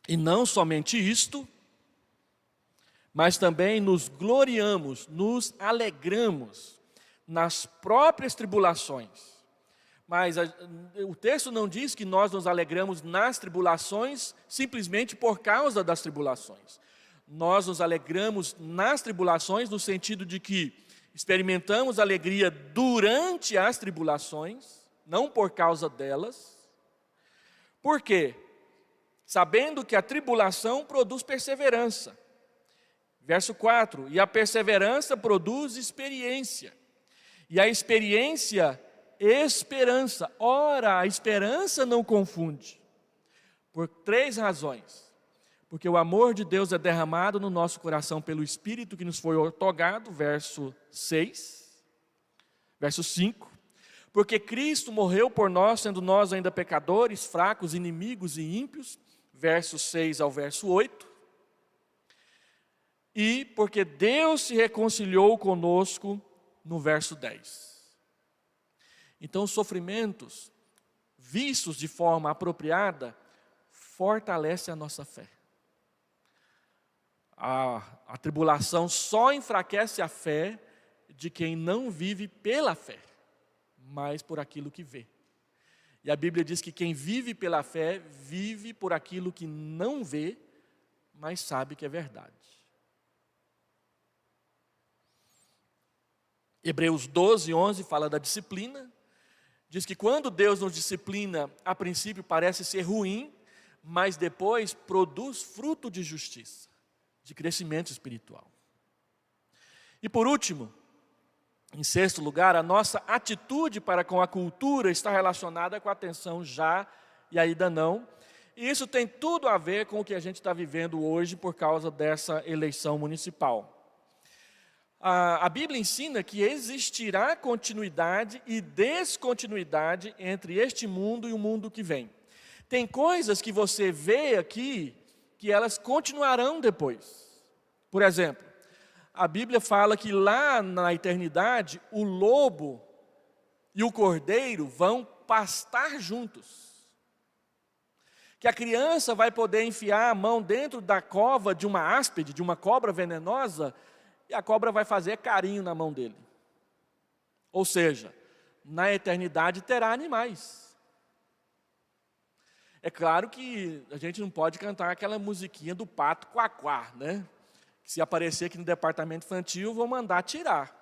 E não somente isto, mas também nos gloriamos, nos alegramos nas próprias tribulações. Mas o texto não diz que nós nos alegramos nas tribulações simplesmente por causa das tribulações. Nós nos alegramos nas tribulações no sentido de que experimentamos alegria durante as tribulações, não por causa delas. Por quê? Sabendo que a tribulação produz perseverança. Verso 4, e a perseverança produz experiência. E a experiência, esperança. Ora, a esperança não confunde. Por 3 razões. Porque o amor de Deus é derramado no nosso coração pelo Espírito que nos foi outorgado, verso 6. Verso 5. Porque Cristo morreu por nós, sendo nós ainda pecadores, fracos, inimigos e ímpios, verso 6 ao verso 8. E porque Deus se reconciliou conosco, no verso 10. Então, os sofrimentos, vistos de forma apropriada, fortalecem a nossa fé. A tribulação só enfraquece a fé de quem não vive pela fé, mas por aquilo que vê. E a Bíblia diz que quem vive pela fé, vive por aquilo que não vê, mas sabe que é verdade. Hebreus 12, 11 fala da disciplina. Diz que quando Deus nos disciplina, a princípio parece ser ruim, mas depois produz fruto de justiça, de crescimento espiritual. E por último, em 6º lugar, a nossa atitude para com a cultura está relacionada com a atenção já e ainda não. E isso tem tudo a ver com o que a gente está vivendo hoje por causa dessa eleição municipal. A Bíblia ensina que existirá continuidade e descontinuidade entre este mundo e o mundo que vem. Tem coisas que você vê aqui que elas continuarão depois. Por exemplo, a Bíblia fala que lá na eternidade o lobo e o cordeiro vão pastar juntos. Que a criança vai poder enfiar a mão dentro da cova de uma áspide, de uma cobra venenosa, e a cobra vai fazer carinho na mão dele. Ou seja, na eternidade terá animais. É claro que a gente não pode cantar aquela musiquinha do pato quaquá, né? Que se aparecer aqui no departamento infantil, vou mandar tirar.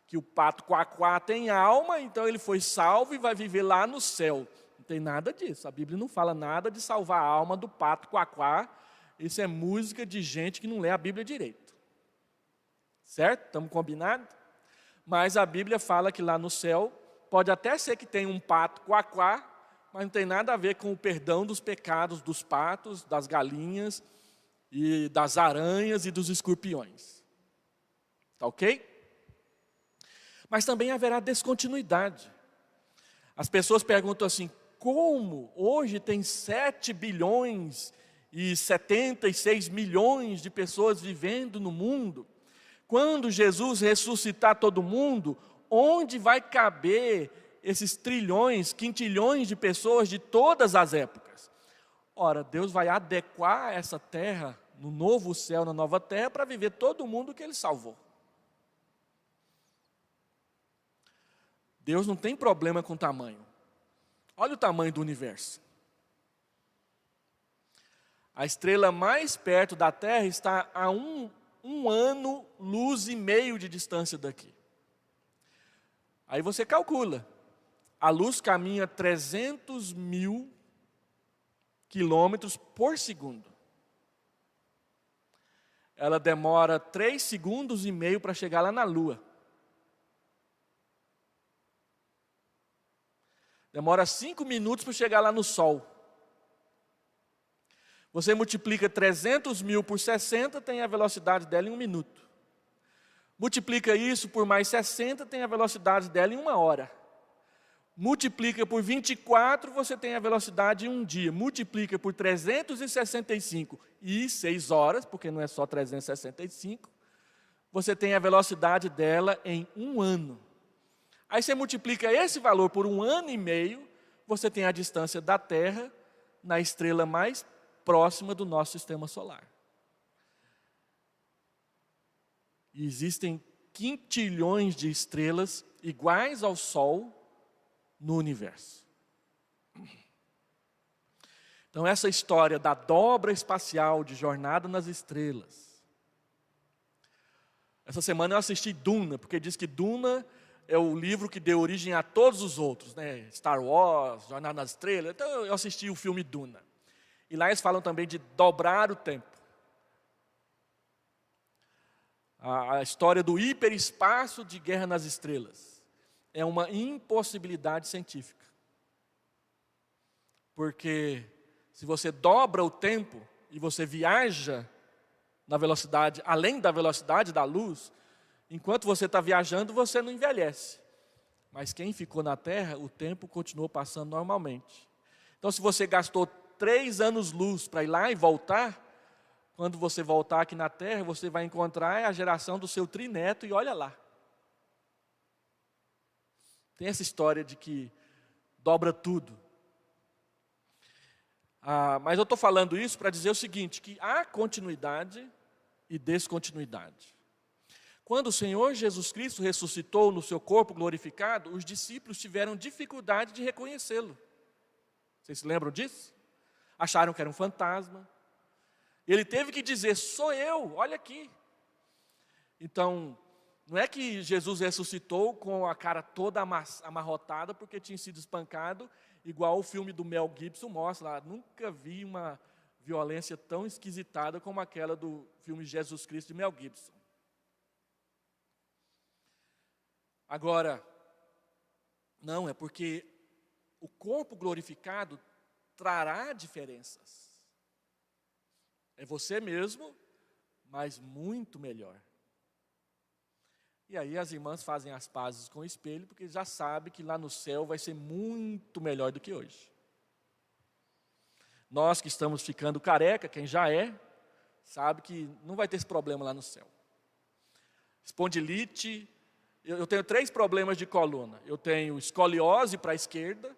Que o pato quaquá tem alma, então ele foi salvo e vai viver lá no céu. Não tem nada disso. A Bíblia não fala nada de salvar a alma do pato quaquá. Isso é música de gente que não lê a Bíblia direito. Certo? Estamos combinados? Mas a Bíblia fala que lá no céu, pode até ser que tenha um pato quaquá, mas não tem nada a ver com o perdão dos pecados dos patos, das galinhas, e das aranhas e dos escorpiões. Tá ok? Mas também haverá descontinuidade. As pessoas perguntam assim, como hoje tem 7 bilhões e 76 milhões de pessoas vivendo no mundo? Quando Jesus ressuscitar todo mundo, onde vai caber esses trilhões, quintilhões de pessoas de todas as épocas? Ora, Deus vai adequar essa terra, no novo céu, na nova terra, para viver todo mundo que Ele salvou. Deus não tem problema com tamanho. Olha o tamanho do universo. A estrela mais perto da Terra está a um ano, luz e meio de distância daqui. Aí você calcula. A luz caminha 300 mil quilômetros por segundo. Ela demora 3 segundos e meio para chegar lá na Lua. Demora 5 minutos para chegar lá no Sol. Você multiplica 300 mil por 60, tem a velocidade dela em 1 minuto. Multiplica isso por mais 60, tem a velocidade dela em 1 hora. multiplica por 24, você tem a velocidade em um dia. Multiplica por 365 e 6 horas, porque não é só 365, você tem a velocidade dela em um ano. Aí você multiplica esse valor por 1 ano e meio, você tem a distância da Terra na estrela mais próxima do nosso sistema solar. E existem quintilhões de estrelas iguais ao Sol no universo. Então, essa história da dobra espacial de Jornada nas Estrelas. Essa semana eu assisti Duna, porque diz que Duna é o livro que deu origem a todos os outros, né? Star Wars, Jornada nas Estrelas. Então, eu assisti o filme Duna. E lá eles falam também de dobrar o tempo. A história do hiperespaço de Guerra nas Estrelas é uma impossibilidade científica. Porque se você dobra o tempo e você viaja na velocidade, além da velocidade da luz, enquanto você está viajando, você não envelhece. Mas quem ficou na Terra, o tempo continuou passando normalmente. Então, se você gastou 3 anos-luz para ir lá e voltar, quando você voltar aqui na Terra, você vai encontrar a geração do seu trineto e olha lá. Tem essa história de que dobra tudo. Mas eu estou falando isso para dizer o seguinte, que há continuidade e descontinuidade. Quando o Senhor Jesus Cristo ressuscitou no seu corpo glorificado, os discípulos tiveram dificuldade de reconhecê-lo. Vocês se lembram disso? Acharam que era um fantasma. Ele teve que dizer, sou eu, olha aqui. Então, não é que Jesus ressuscitou com a cara toda amarrotada porque tinha sido espancado, igual o filme do Mel Gibson mostra lá. Nunca vi uma violência tão esquisitada como aquela do filme Jesus Cristo de Mel Gibson. Agora, não, é porque o corpo glorificado trará diferenças. É você mesmo, mas muito melhor. E aí as irmãs fazem as pazes com o espelho, porque já sabem que lá no céu vai ser muito melhor do que hoje. Nós que estamos ficando careca, quem já é, sabe que não vai ter esse problema lá no céu. Espondilite, eu tenho 3 problemas de coluna. Eu tenho escoliose para a esquerda,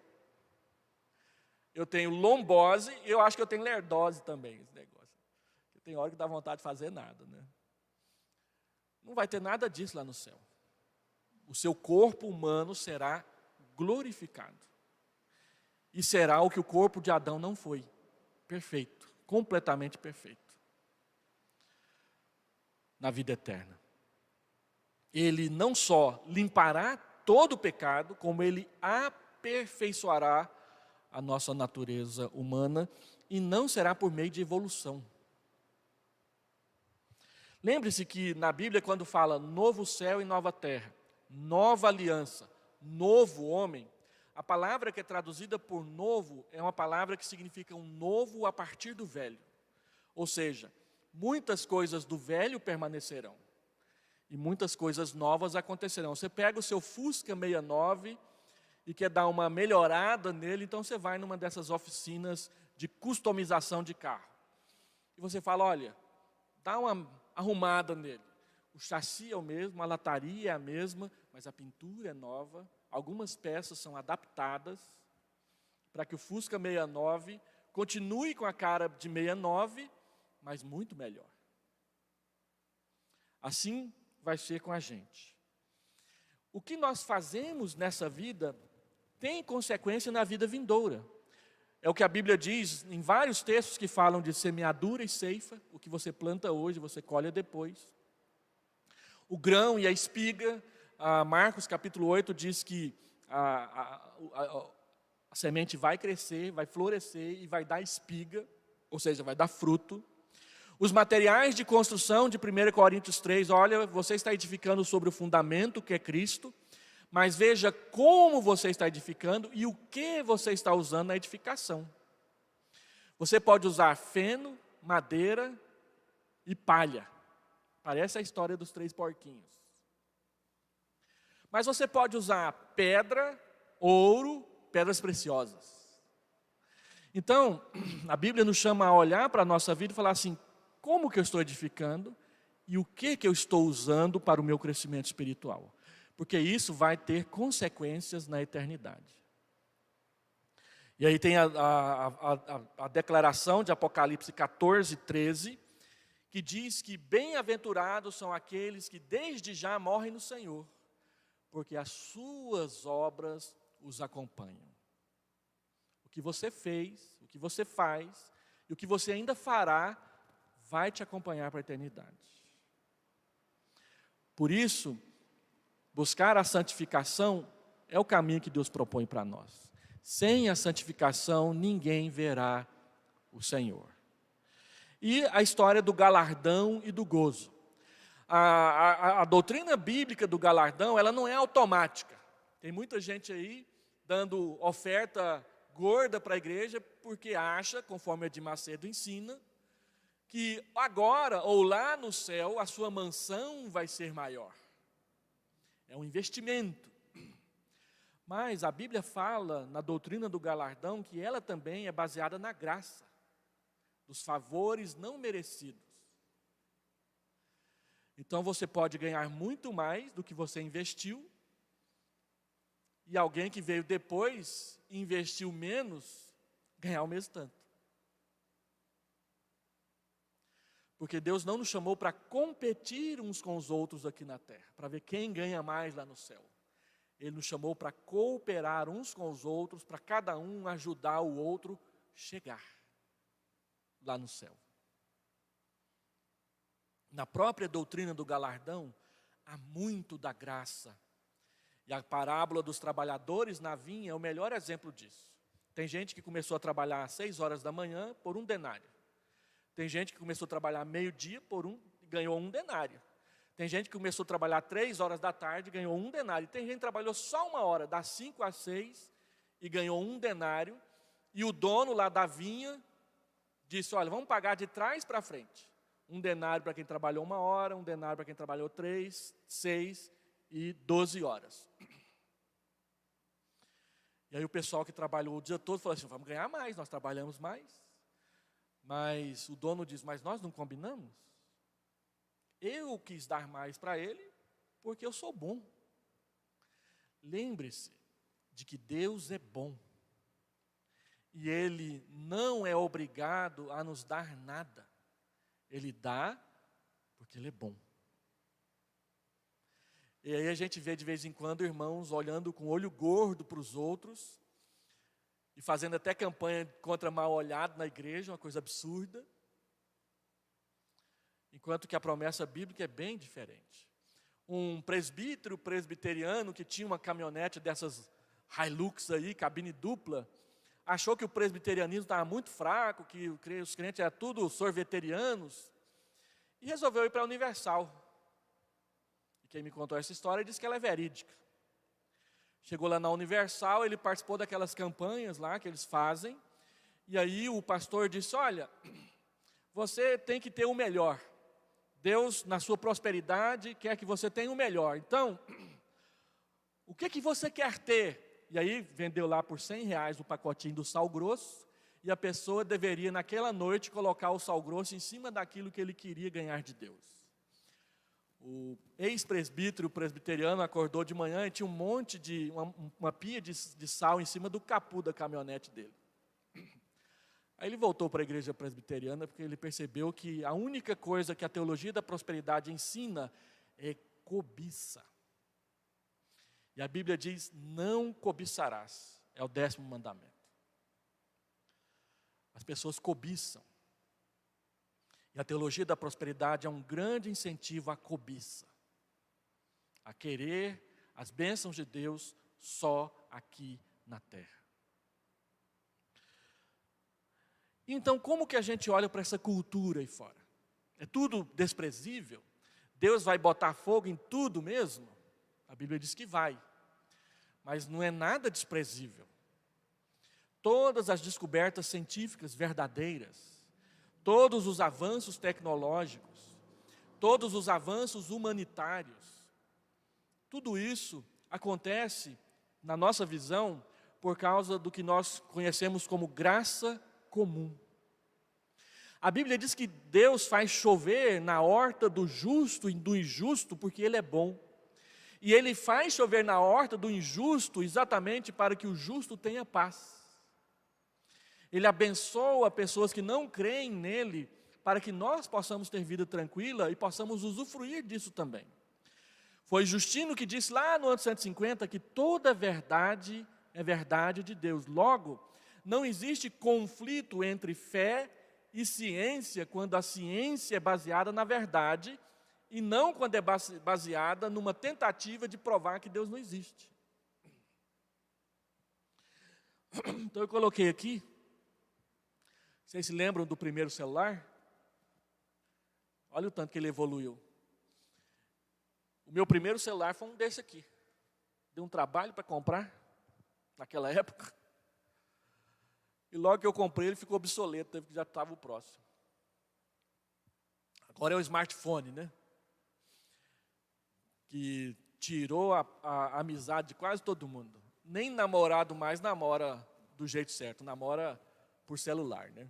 eu tenho lombose e eu acho que eu tenho lerdose também, esse negócio. Tem hora que dá vontade de fazer nada, né? Não vai ter nada disso lá no céu. O seu corpo humano será glorificado. E será o que o corpo de Adão não foi. Perfeito, completamente perfeito. Na vida eterna. Ele não só limpará todo o pecado, como ele aperfeiçoará a nossa natureza humana e não será por meio de evolução. Lembre-se que na Bíblia, quando fala novo céu e nova terra, nova aliança, novo homem, a palavra que é traduzida por novo é uma palavra que significa um novo a partir do velho. Ou seja, muitas coisas do velho permanecerão e muitas coisas novas acontecerão. Você pega o seu Fusca 69 e quer dar uma melhorada nele, então você vai numa dessas oficinas de customização de carro. E você fala, olha, dá uma arrumada nele. O chassi é o mesmo, a lataria é a mesma, mas a pintura é nova. Algumas peças são adaptadas para que o Fusca 69 continue com a cara de 69, mas muito melhor. Assim vai ser com a gente. O que nós fazemos nessa vida tem consequência na vida vindoura. É o que a Bíblia diz em vários textos que falam de semeadura e ceifa. O que você planta hoje, você colhe depois. O grão e a espiga. Marcos capítulo 8 diz que a semente vai crescer, vai florescer e vai dar espiga, ou seja, vai dar fruto. Os materiais de construção de 1 Coríntios 3, olha, você está edificando sobre o fundamento que é Cristo, mas veja como você está edificando e o que você está usando na edificação. Você pode usar feno, madeira e palha. Parece a história dos 3 porquinhos. Mas você pode usar pedra ouro, pedras preciosas. Então, a Bíblia nos chama a olhar para a nossa vida e falar assim, como que eu estou edificando e o que eu estou usando para o meu crescimento espiritual? Porque isso vai ter consequências na eternidade. E aí tem a declaração de Apocalipse 14, 13, que diz que bem-aventurados são aqueles que desde já morrem no Senhor, porque as suas obras os acompanham. O que você fez, o que você faz e o que você ainda fará vai te acompanhar para a eternidade. Por isso, buscar a santificação é o caminho que Deus propõe para nós. Sem a santificação, ninguém verá o Senhor. E a história do galardão e do gozo. A doutrina bíblica do galardão, ela não é automática. Tem muita gente aí dando oferta gorda para a igreja porque acha, conforme Edir Macedo ensina, que agora ou lá no céu a sua mansão vai ser maior. É um investimento. Mas a Bíblia fala na doutrina do galardão que ela também é baseada na graça, dos favores não merecidos. Então você pode ganhar muito mais do que você investiu, e alguém que veio depois e investiu menos, ganhar o mesmo tanto. Porque Deus não nos chamou para competir uns com os outros aqui na terra, para ver quem ganha mais lá no céu. Ele nos chamou para cooperar uns com os outros, para cada um ajudar o outro chegar lá no céu. Na própria doutrina do galardão, há muito da graça. E a parábola dos trabalhadores na vinha é o melhor exemplo disso. Tem gente que começou a trabalhar às 6 horas da manhã por 1 denário. Tem gente que começou a trabalhar meio-dia e ganhou 1 denário. Tem gente que começou a trabalhar 3 horas da tarde e ganhou 1 denário. Tem gente que trabalhou só 1 hora, das 5 às 6, e ganhou 1 denário. E o dono lá da vinha disse, olha, vamos pagar de trás para frente. 1 denário para quem trabalhou 1 hora, 1 denário para quem trabalhou 3, 6 e 12 horas. E aí o pessoal que trabalhou o dia todo falou assim, vamos ganhar mais, nós trabalhamos mais. Mas o dono diz, mas nós não combinamos? Eu quis dar mais para ele, porque eu sou bom. Lembre-se de que Deus é bom. E Ele não é obrigado a nos dar nada. Ele dá porque Ele é bom. E aí a gente vê de vez em quando irmãos olhando com olho gordo para os outros, e fazendo até campanha contra mal olhado na igreja, uma coisa absurda. Enquanto que a promessa bíblica é bem diferente. Um presbítero presbiteriano que tinha uma caminhonete dessas Hilux aí, cabine dupla, achou que o presbiterianismo estava muito fraco, que os crentes eram tudo sorveterianos, e resolveu ir para a Universal. E quem me contou essa história disse que ela é verídica. Chegou lá na Universal, ele participou daquelas campanhas lá que eles fazem, e aí o pastor disse, olha, você tem que ter o melhor. Deus, na sua prosperidade, quer que você tenha o melhor. Então, o que você quer ter? E aí vendeu lá por R$100 o pacotinho do sal grosso, e a pessoa deveria naquela noite colocar o sal grosso em cima daquilo que ele queria ganhar de Deus. O ex-presbítero presbiteriano acordou de manhã e tinha um monte de, uma pia de sal em cima do capô da caminhonete dele. Aí ele voltou para a igreja presbiteriana porque ele percebeu que a única coisa que a teologia da prosperidade ensina é cobiça. E a Bíblia diz, não cobiçarás, é o 10º mandamento. As pessoas cobiçam. E a teologia da prosperidade é um grande incentivo à cobiça, a querer as bênçãos de Deus só aqui na terra. Então, como que a gente olha para essa cultura aí fora? É tudo desprezível? Deus vai botar fogo em tudo mesmo? A Bíblia diz que vai, mas não é nada desprezível. Todas as descobertas científicas verdadeiras, todos os avanços tecnológicos, todos os avanços humanitários, tudo isso acontece na nossa visão, por causa do que nós conhecemos como graça comum. A Bíblia diz que Deus faz chover na horta do justo e do injusto porque Ele é bom. E Ele faz chover na horta do injusto exatamente para que o justo tenha paz. Ele abençoa pessoas que não creem nele para que nós possamos ter vida tranquila e possamos usufruir disso também. Foi Justino que disse lá no ano 150 que toda verdade é verdade de Deus. Logo, não existe conflito entre fé e ciência quando a ciência é baseada na verdade e não quando é baseada numa tentativa de provar que Deus não existe. Então eu coloquei aqui, vocês se lembram do primeiro celular? Olha o tanto que ele evoluiu. O meu primeiro celular foi um desse aqui. Deu um trabalho para comprar, naquela época. E logo que eu comprei, ele ficou obsoleto, teve que já estava o próximo. Agora é o smartphone, né? Que tirou a amizade de quase todo mundo. Nem namorado mais namora do jeito certo, namora por celular, né?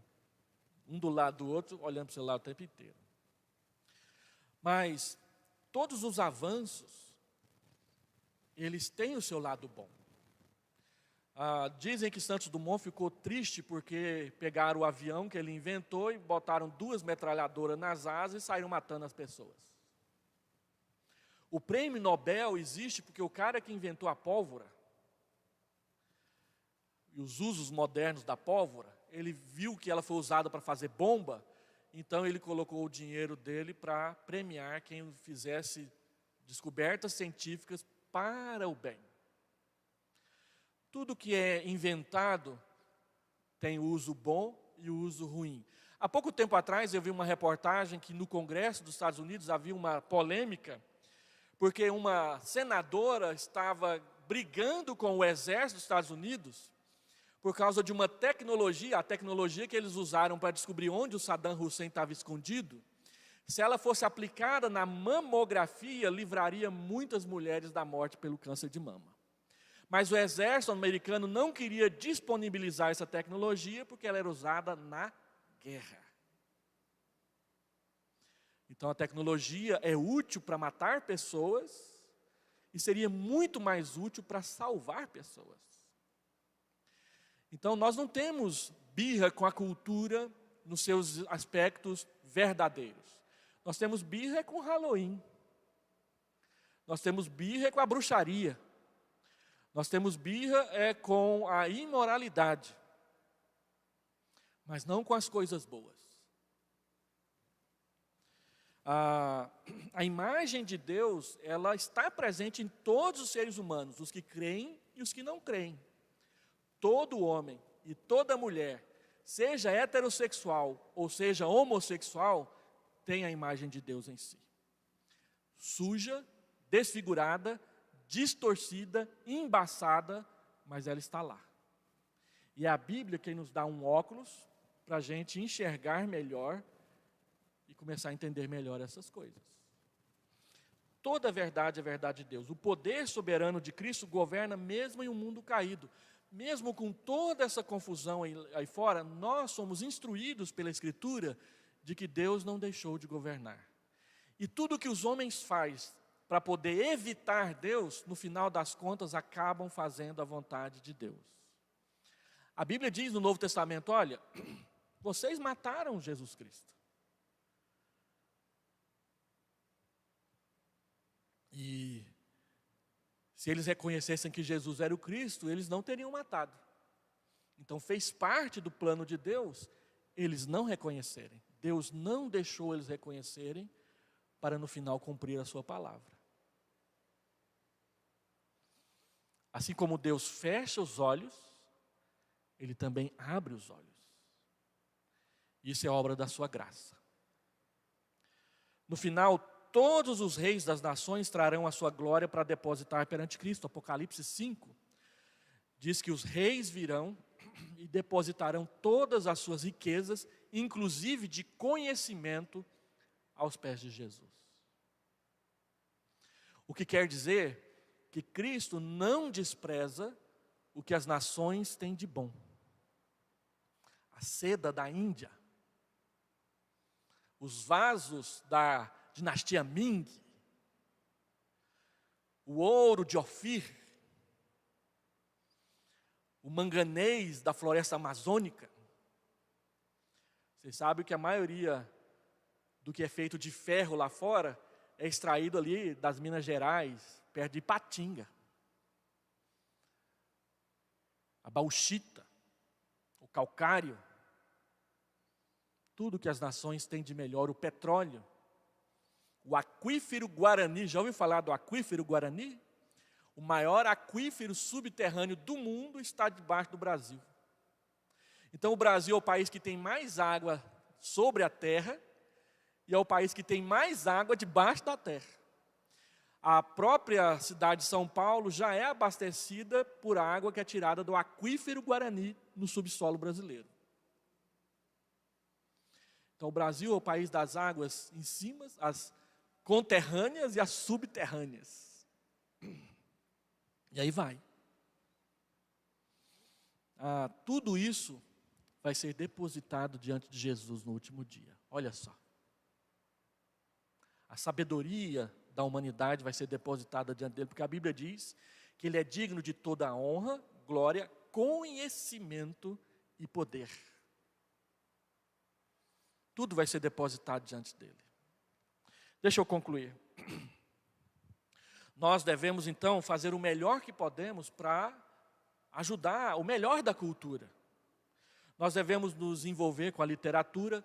Um do lado do outro, olhando para o celular o tempo inteiro. Mas todos os avanços, eles têm o seu lado bom. Dizem que Santos Dumont ficou triste porque pegaram o avião que ele inventou e botaram 2 metralhadoras nas asas e saíram matando as pessoas. O prêmio Nobel existe porque o cara que inventou a pólvora e os usos modernos da pólvora, ele viu que ela foi usada para fazer bomba, então ele colocou o dinheiro dele para premiar quem fizesse descobertas científicas para o bem. Tudo que é inventado tem o uso bom e o uso ruim. Há pouco tempo atrás eu vi uma reportagem que no Congresso dos Estados Unidos havia uma polêmica, porque uma senadora estava brigando com o exército dos Estados Unidos por causa de uma tecnologia, a tecnologia que eles usaram para descobrir onde o Saddam Hussein estava escondido. Se ela fosse aplicada na mamografia, livraria muitas mulheres da morte pelo câncer de mama. Mas o exército americano não queria disponibilizar essa tecnologia porque ela era usada na guerra. Então a tecnologia é útil para matar pessoas e seria muito mais útil para salvar pessoas. Então nós não temos birra com a cultura nos seus aspectos verdadeiros. Nós temos birra com o Halloween. Nós temos birra com a bruxaria. Nós temos birra com a imoralidade. Mas não com as coisas boas. A imagem de Deus, ela está presente em todos os seres humanos, os que creem e os que não creem. Todo homem e toda mulher, seja heterossexual ou seja homossexual, tem a imagem de Deus em si. Suja, desfigurada, distorcida, embaçada, mas ela está lá. E é a Bíblia quem nos dá um óculos para a gente enxergar melhor e começar a entender melhor essas coisas. Toda a verdade é verdade de Deus. O poder soberano de Cristo governa mesmo em um mundo caído. Mesmo com toda essa confusão aí fora, nós somos instruídos pela Escritura de que Deus não deixou de governar. E tudo que os homens fazem para poder evitar Deus, no final das contas, acabam fazendo a vontade de Deus. A Bíblia diz no Novo Testamento, olha, vocês mataram Jesus Cristo. E se eles reconhecessem que Jesus era o Cristo, eles não teriam matado. Então fez parte do plano de Deus eles não reconhecerem. Deus não deixou eles reconhecerem para no final cumprir a sua palavra. Assim como Deus fecha os olhos, Ele também abre os olhos. Isso é obra da sua graça. No final, todos os reis das nações trarão a sua glória para depositar perante Cristo. Apocalipse 5 diz que os reis virão e depositarão todas as suas riquezas, inclusive de conhecimento, aos pés de Jesus. O que quer dizer que Cristo não despreza o que as nações têm de bom. A seda da Índia, os vasos da dinastia Ming, o ouro de Ofir, o manganês da floresta amazônica. Vocês sabem que a maioria do que é feito de ferro lá fora é extraído ali das Minas Gerais, perto de Ipatinga. A bauxita, o calcário, tudo que as nações têm de melhor, o petróleo, o aquífero Guarani. Já ouviu falar do aquífero Guarani? O maior aquífero subterrâneo do mundo está debaixo do Brasil. Então o Brasil é o país que tem mais água sobre a terra e é o país que tem mais água debaixo da terra. A própria cidade de São Paulo já é abastecida por água que é tirada do aquífero Guarani no subsolo brasileiro. Então o Brasil é o país das águas em cima, as conterrâneas e as subterrâneas. E aí vai. Tudo isso vai ser depositado diante de Jesus no último dia. Olha só. A sabedoria da humanidade vai ser depositada diante dele, porque a Bíblia diz que ele é digno de toda a honra, glória, conhecimento e poder. Tudo vai ser depositado diante dele. Deixa eu concluir. Nós devemos, então, fazer o melhor que podemos para ajudar o melhor da cultura. Nós devemos nos envolver com literatura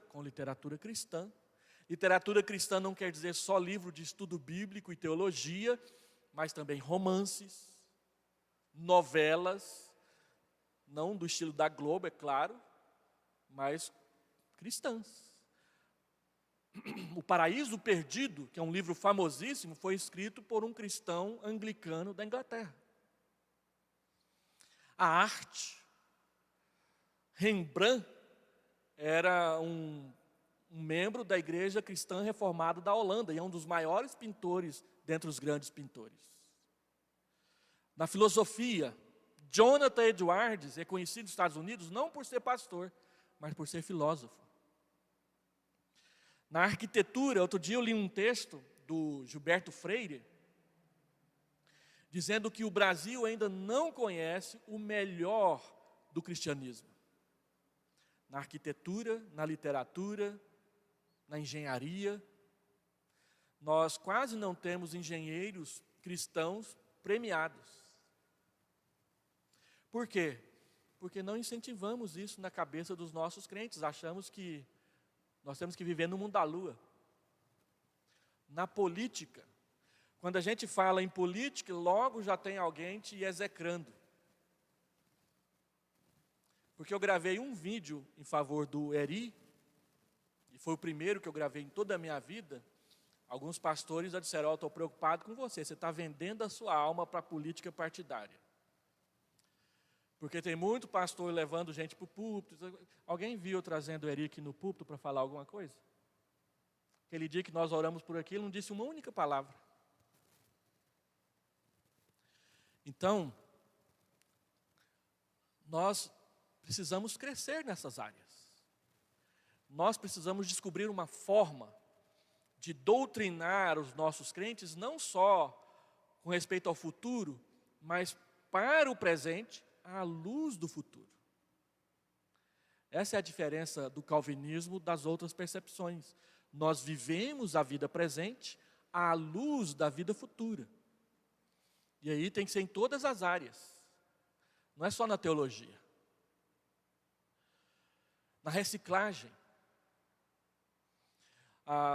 cristã. Literatura cristã não quer dizer só livro de estudo bíblico e teologia, mas também romances, novelas, não do estilo da Globo, é claro, mas cristãs. O Paraíso Perdido, que é um livro famosíssimo, foi escrito por um cristão anglicano da Inglaterra. A arte. Rembrandt era um membro da Igreja Cristã Reformada da Holanda e é um dos maiores pintores dentre os grandes pintores. Na filosofia, Jonathan Edwards é conhecido nos Estados Unidos não por ser pastor, mas por ser filósofo. Na arquitetura, outro dia eu li um texto do Gilberto Freire, dizendo que o Brasil ainda não conhece o melhor do cristianismo. Na arquitetura, na literatura, na engenharia, nós quase não temos engenheiros cristãos premiados. Por quê? Porque não incentivamos isso na cabeça dos nossos crentes, achamos que nós temos que viver no mundo da lua. Na política, quando a gente fala em política, logo já tem alguém te execrando. Porque eu gravei um vídeo em favor do Eri, e foi o primeiro que eu gravei em toda a minha vida. Alguns pastores já disseram: estou preocupado com você está vendendo a sua alma para a política partidária. Porque tem muito pastor levando gente para o púlpito. Alguém viu eu trazendo o Eric no púlpito para falar alguma coisa? Aquele dia que nós oramos por aqui, ele não disse uma única palavra. Então, nós precisamos crescer nessas áreas. Nós precisamos descobrir uma forma de doutrinar os nossos crentes, não só com respeito ao futuro, mas para o presente, à luz do futuro. Essa é a diferença do calvinismo das outras percepções. Nós vivemos a vida presente à luz da vida futura. E aí tem que ser em todas as áreas. Não é só na teologia. Na reciclagem.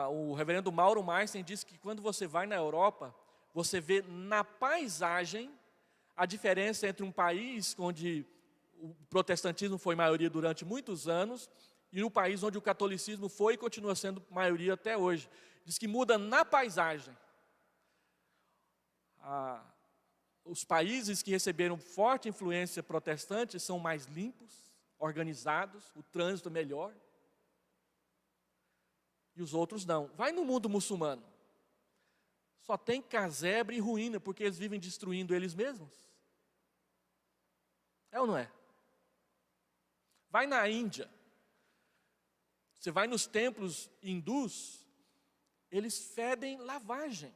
O reverendo Mauro Meissen disse que quando você vai na Europa, você vê na paisagem a diferença entre um país onde o protestantismo foi maioria durante muitos anos e um país onde o catolicismo foi e continua sendo maioria até hoje. Diz que muda na paisagem. Os países que receberam forte influência protestante são mais limpos, organizados, o trânsito é melhor. E os outros não. Vai no mundo muçulmano. só tem casebre e ruína, porque eles vivem destruindo eles mesmos. É ou não é? Vai na Índia, você vai nos templos hindus, eles fedem lavagem,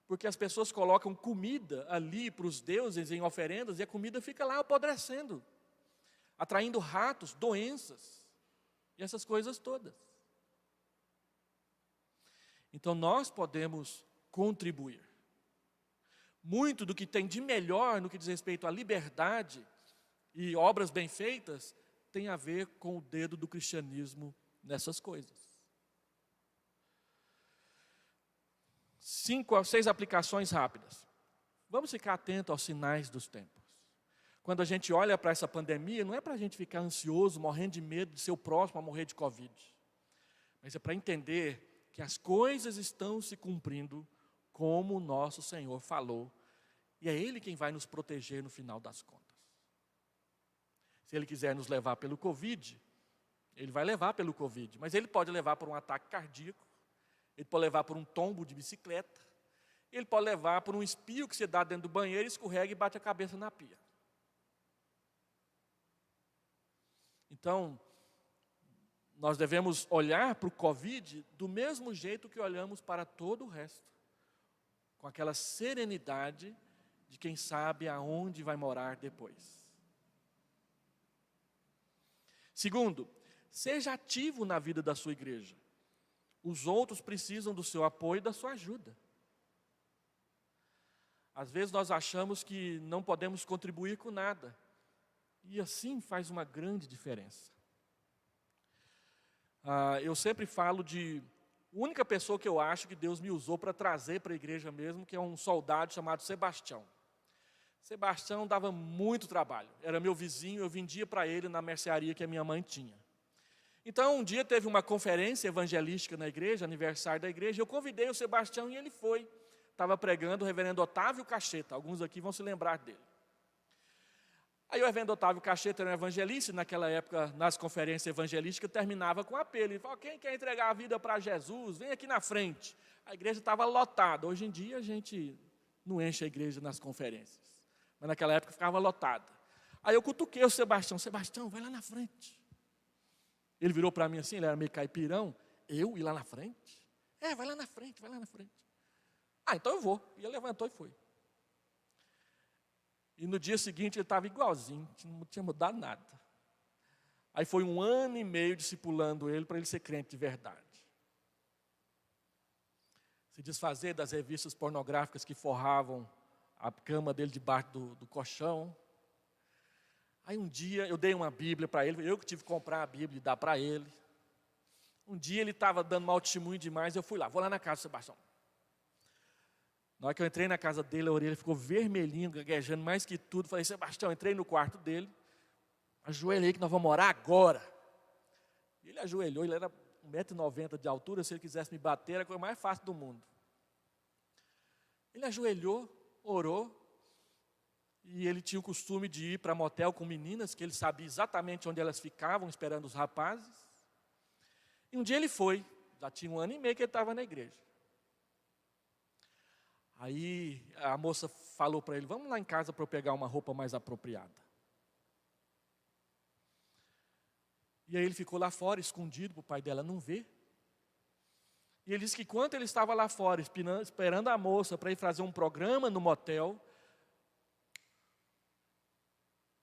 porque as pessoas colocam comida ali para os deuses em oferendas e a comida fica lá apodrecendo, atraindo ratos, doenças e essas coisas todas. Então nós podemos contribuir. Muito do que tem de melhor no que diz respeito à liberdade e obras bem feitas tem a ver com o dedo do cristianismo nessas coisas. 5 a 6 aplicações rápidas. Vamos ficar atentos aos sinais dos tempos. Quando a gente olha para essa pandemia, não é para a gente ficar ansioso, morrendo de medo de ser o próximo a morrer de Covid. Mas é para entender que as coisas estão se cumprindo como o nosso Senhor falou. E é Ele quem vai nos proteger no final das contas. Se Ele quiser nos levar pelo Covid, Ele vai levar pelo Covid. Mas Ele pode levar por um ataque cardíaco, Ele pode levar por um tombo de bicicleta, Ele pode levar por um espirro que você dá dentro do banheiro, escorrega e bate a cabeça na pia. Então, nós devemos olhar para o Covid do mesmo jeito que olhamos para todo o resto. Com aquela serenidade de quem sabe aonde vai morar depois. Segundo, seja ativo na vida da sua igreja. Os outros precisam do seu apoio e da sua ajuda. Às vezes nós achamos que não podemos contribuir com nada. E assim faz uma grande diferença. Eu sempre falo de a única pessoa que eu acho que Deus me usou para trazer para a igreja mesmo, que é um soldado chamado Sebastião. Sebastião dava muito trabalho, era meu vizinho, eu vendia para ele na mercearia que a minha mãe tinha. Então um dia teve uma conferência evangelística na igreja, aniversário da igreja, eu convidei o Sebastião e ele foi. Estava pregando o reverendo Otávio Cacheta, alguns aqui vão se lembrar dele. Aí o reverendo Otávio Cacheta era um evangelista, naquela época, nas conferências evangelísticas, terminava com apelo. Ele falou, quem quer entregar a vida para Jesus, vem aqui na frente. A igreja estava lotada. Hoje em dia a gente não enche a igreja nas conferências. Mas naquela época ficava lotada. Aí eu cutuquei o Sebastião. Sebastião, vai lá na frente. Ele virou para mim assim, ele era meio caipirão. Eu ir lá na frente? Vai lá na frente, vai lá na frente. Então eu vou. E ele levantou e foi. E no dia seguinte ele estava igualzinho, não tinha mudado nada. Aí foi 1 ano e meio discipulando ele para ele ser crente de verdade. Se desfazer das revistas pornográficas que forravam a cama dele debaixo do colchão. Aí um dia eu dei uma Bíblia para ele, eu que tive que comprar a Bíblia e dar para ele. Um dia ele estava dando mau testemunho demais, eu fui lá, vou lá na casa do Sebastião. Na hora que eu entrei na casa dele, a orelha ficou vermelhinha, gaguejando mais que tudo. Falei, Sebastião, entrei no quarto dele, ajoelhei que nós vamos orar agora. Ele ajoelhou, ele era 1,90 m de altura, se ele quisesse me bater, era a coisa mais fácil do mundo. Ele ajoelhou, orou, e ele tinha o costume de ir para motel com meninas, que ele sabia exatamente onde elas ficavam, esperando os rapazes. E um dia ele foi, já tinha 1 ano e meio que ele estava na igreja. Aí a moça falou para ele, vamos lá em casa para eu pegar uma roupa mais apropriada. E aí ele ficou lá fora, escondido, para o pai dela não ver. E ele disse que enquanto ele estava lá fora, esperando a moça para ir fazer um programa no motel,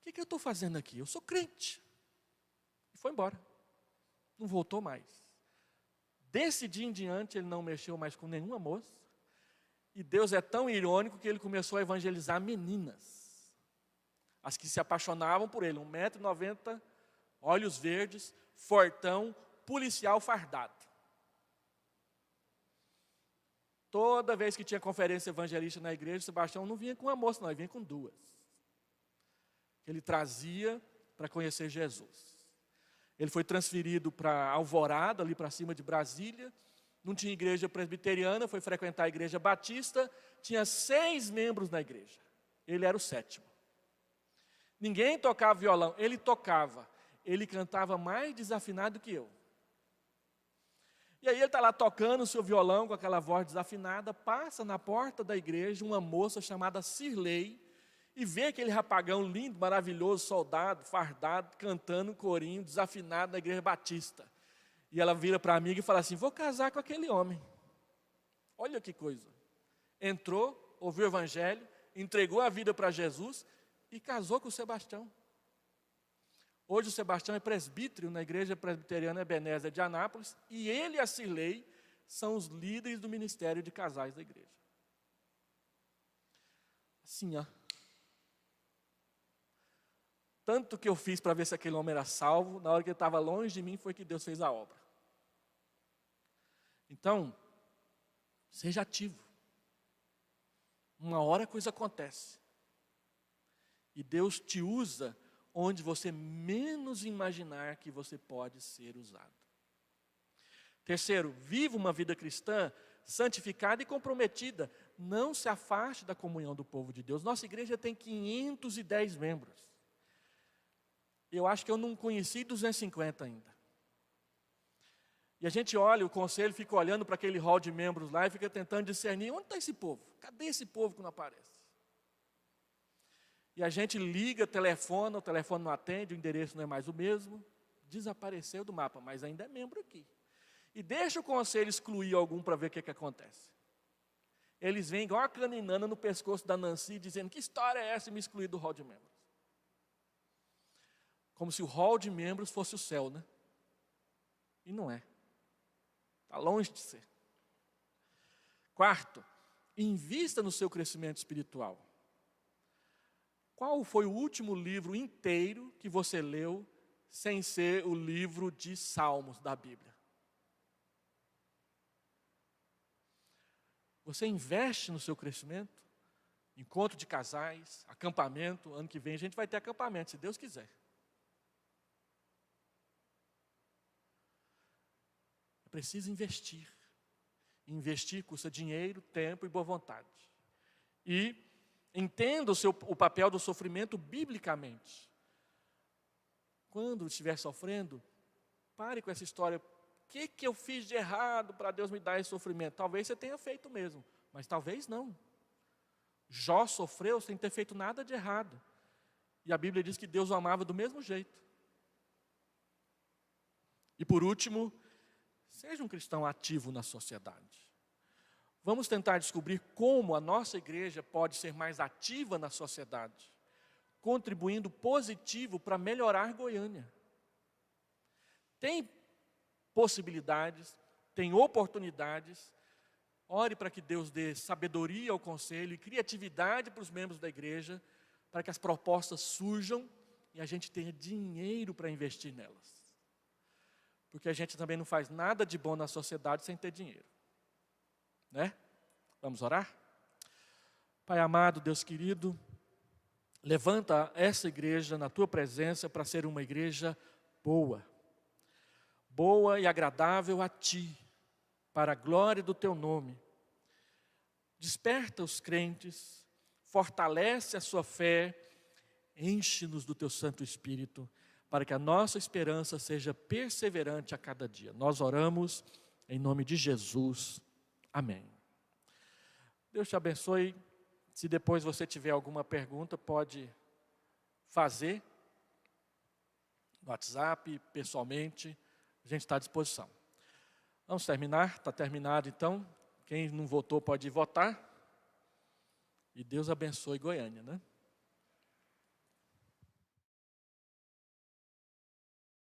o que eu estou fazendo aqui? Eu sou crente. E foi embora. Não voltou mais. Desse dia em diante, ele não mexeu mais com nenhuma moça. E Deus é tão irônico que ele começou a evangelizar meninas. As que se apaixonavam por ele. 1,90 m, olhos verdes, fortão, policial fardado. Toda vez que tinha conferência evangelística na igreja, Sebastião não vinha com uma moça, não, ele vinha com 2. Ele trazia para conhecer Jesus. Ele foi transferido para Alvorada, ali para cima de Brasília. Não tinha igreja presbiteriana, foi frequentar a igreja batista. Tinha 6 membros na igreja. Ele era o 7º. Ninguém tocava violão, ele tocava. Ele cantava mais desafinado que eu. E E aí ele está lá tocando o seu violão com aquela voz desafinada, passa na porta da igreja uma moça chamada Cirlei, e vê aquele rapagão lindo, maravilhoso, soldado, fardado, cantando um corinho desafinado na igreja batista. E ela vira para a amiga e fala assim: vou casar com aquele homem. Olha que coisa. Entrou, ouviu o evangelho, entregou a vida para Jesus e casou com o Sebastião. Hoje o Sebastião é presbítero na igreja presbiteriana Ebenezer de Anápolis, e ele e a Cirlei são os líderes do ministério de casais da igreja. Assim, ó. Tanto que eu fiz para ver se aquele homem era salvo, na hora que ele estava longe de mim, foi que Deus fez a obra. Então, seja ativo. Uma hora a coisa acontece. E Deus te usa onde você menos imaginar que você pode ser usado. Terceiro, viva uma vida cristã santificada e comprometida. Não se afaste da comunhão do povo de Deus. Nossa igreja tem 510 membros. Eu acho que eu não conheci 250 ainda. E a gente olha, o conselho fica olhando para aquele hall de membros lá e fica tentando discernir: onde está esse povo? Cadê esse povo que não aparece? E a gente liga, telefona, o telefone não atende, o endereço não é mais o mesmo, desapareceu do mapa, mas ainda é membro aqui. E deixa o conselho excluir algum para ver o que acontece. Eles vêm igual a caninana no pescoço da Nancy, dizendo: que história é essa de me excluir do hall de membros? Como se o hall de membros fosse o céu, né? E não é. Está longe de ser. Quarto, invista no seu crescimento espiritual. Qual foi o último livro inteiro que você leu sem ser o livro de Salmos da Bíblia? Você investe no seu crescimento? Encontro de casais, acampamento. Ano que vem a gente vai ter acampamento, se Deus quiser. É preciso investir. Investir custa dinheiro, tempo e boa vontade. E entenda o papel do sofrimento biblicamente. Quando estiver sofrendo, pare com essa história: o que eu fiz de errado para Deus me dar esse sofrimento? Talvez você tenha feito mesmo, mas talvez não. Jó sofreu sem ter feito nada de errado. E a Bíblia diz que Deus o amava do mesmo jeito. E por último, seja um cristão ativo na sociedade. Vamos tentar descobrir como a nossa igreja pode ser mais ativa na sociedade, contribuindo positivo para melhorar Goiânia. Tem possibilidades, tem oportunidades. Ore para que Deus dê sabedoria ao conselho e criatividade para os membros da igreja, para que as propostas surjam e a gente tenha dinheiro para investir nelas. Porque a gente também não faz nada de bom na sociedade sem ter dinheiro. Né? Vamos orar? Pai amado, Deus querido, levanta essa igreja na tua presença para ser uma igreja boa. Boa e agradável a ti, para a glória do teu nome. Desperta os crentes, fortalece a sua fé, enche-nos do teu Santo Espírito, para que a nossa esperança seja perseverante a cada dia. Nós oramos em nome de Jesus. Amém. Deus te abençoe. Se depois você tiver alguma pergunta, pode fazer no WhatsApp, pessoalmente, a gente está à disposição. Vamos terminar? Está terminado então. Quem não votou pode ir votar. E Deus abençoe Goiânia, né?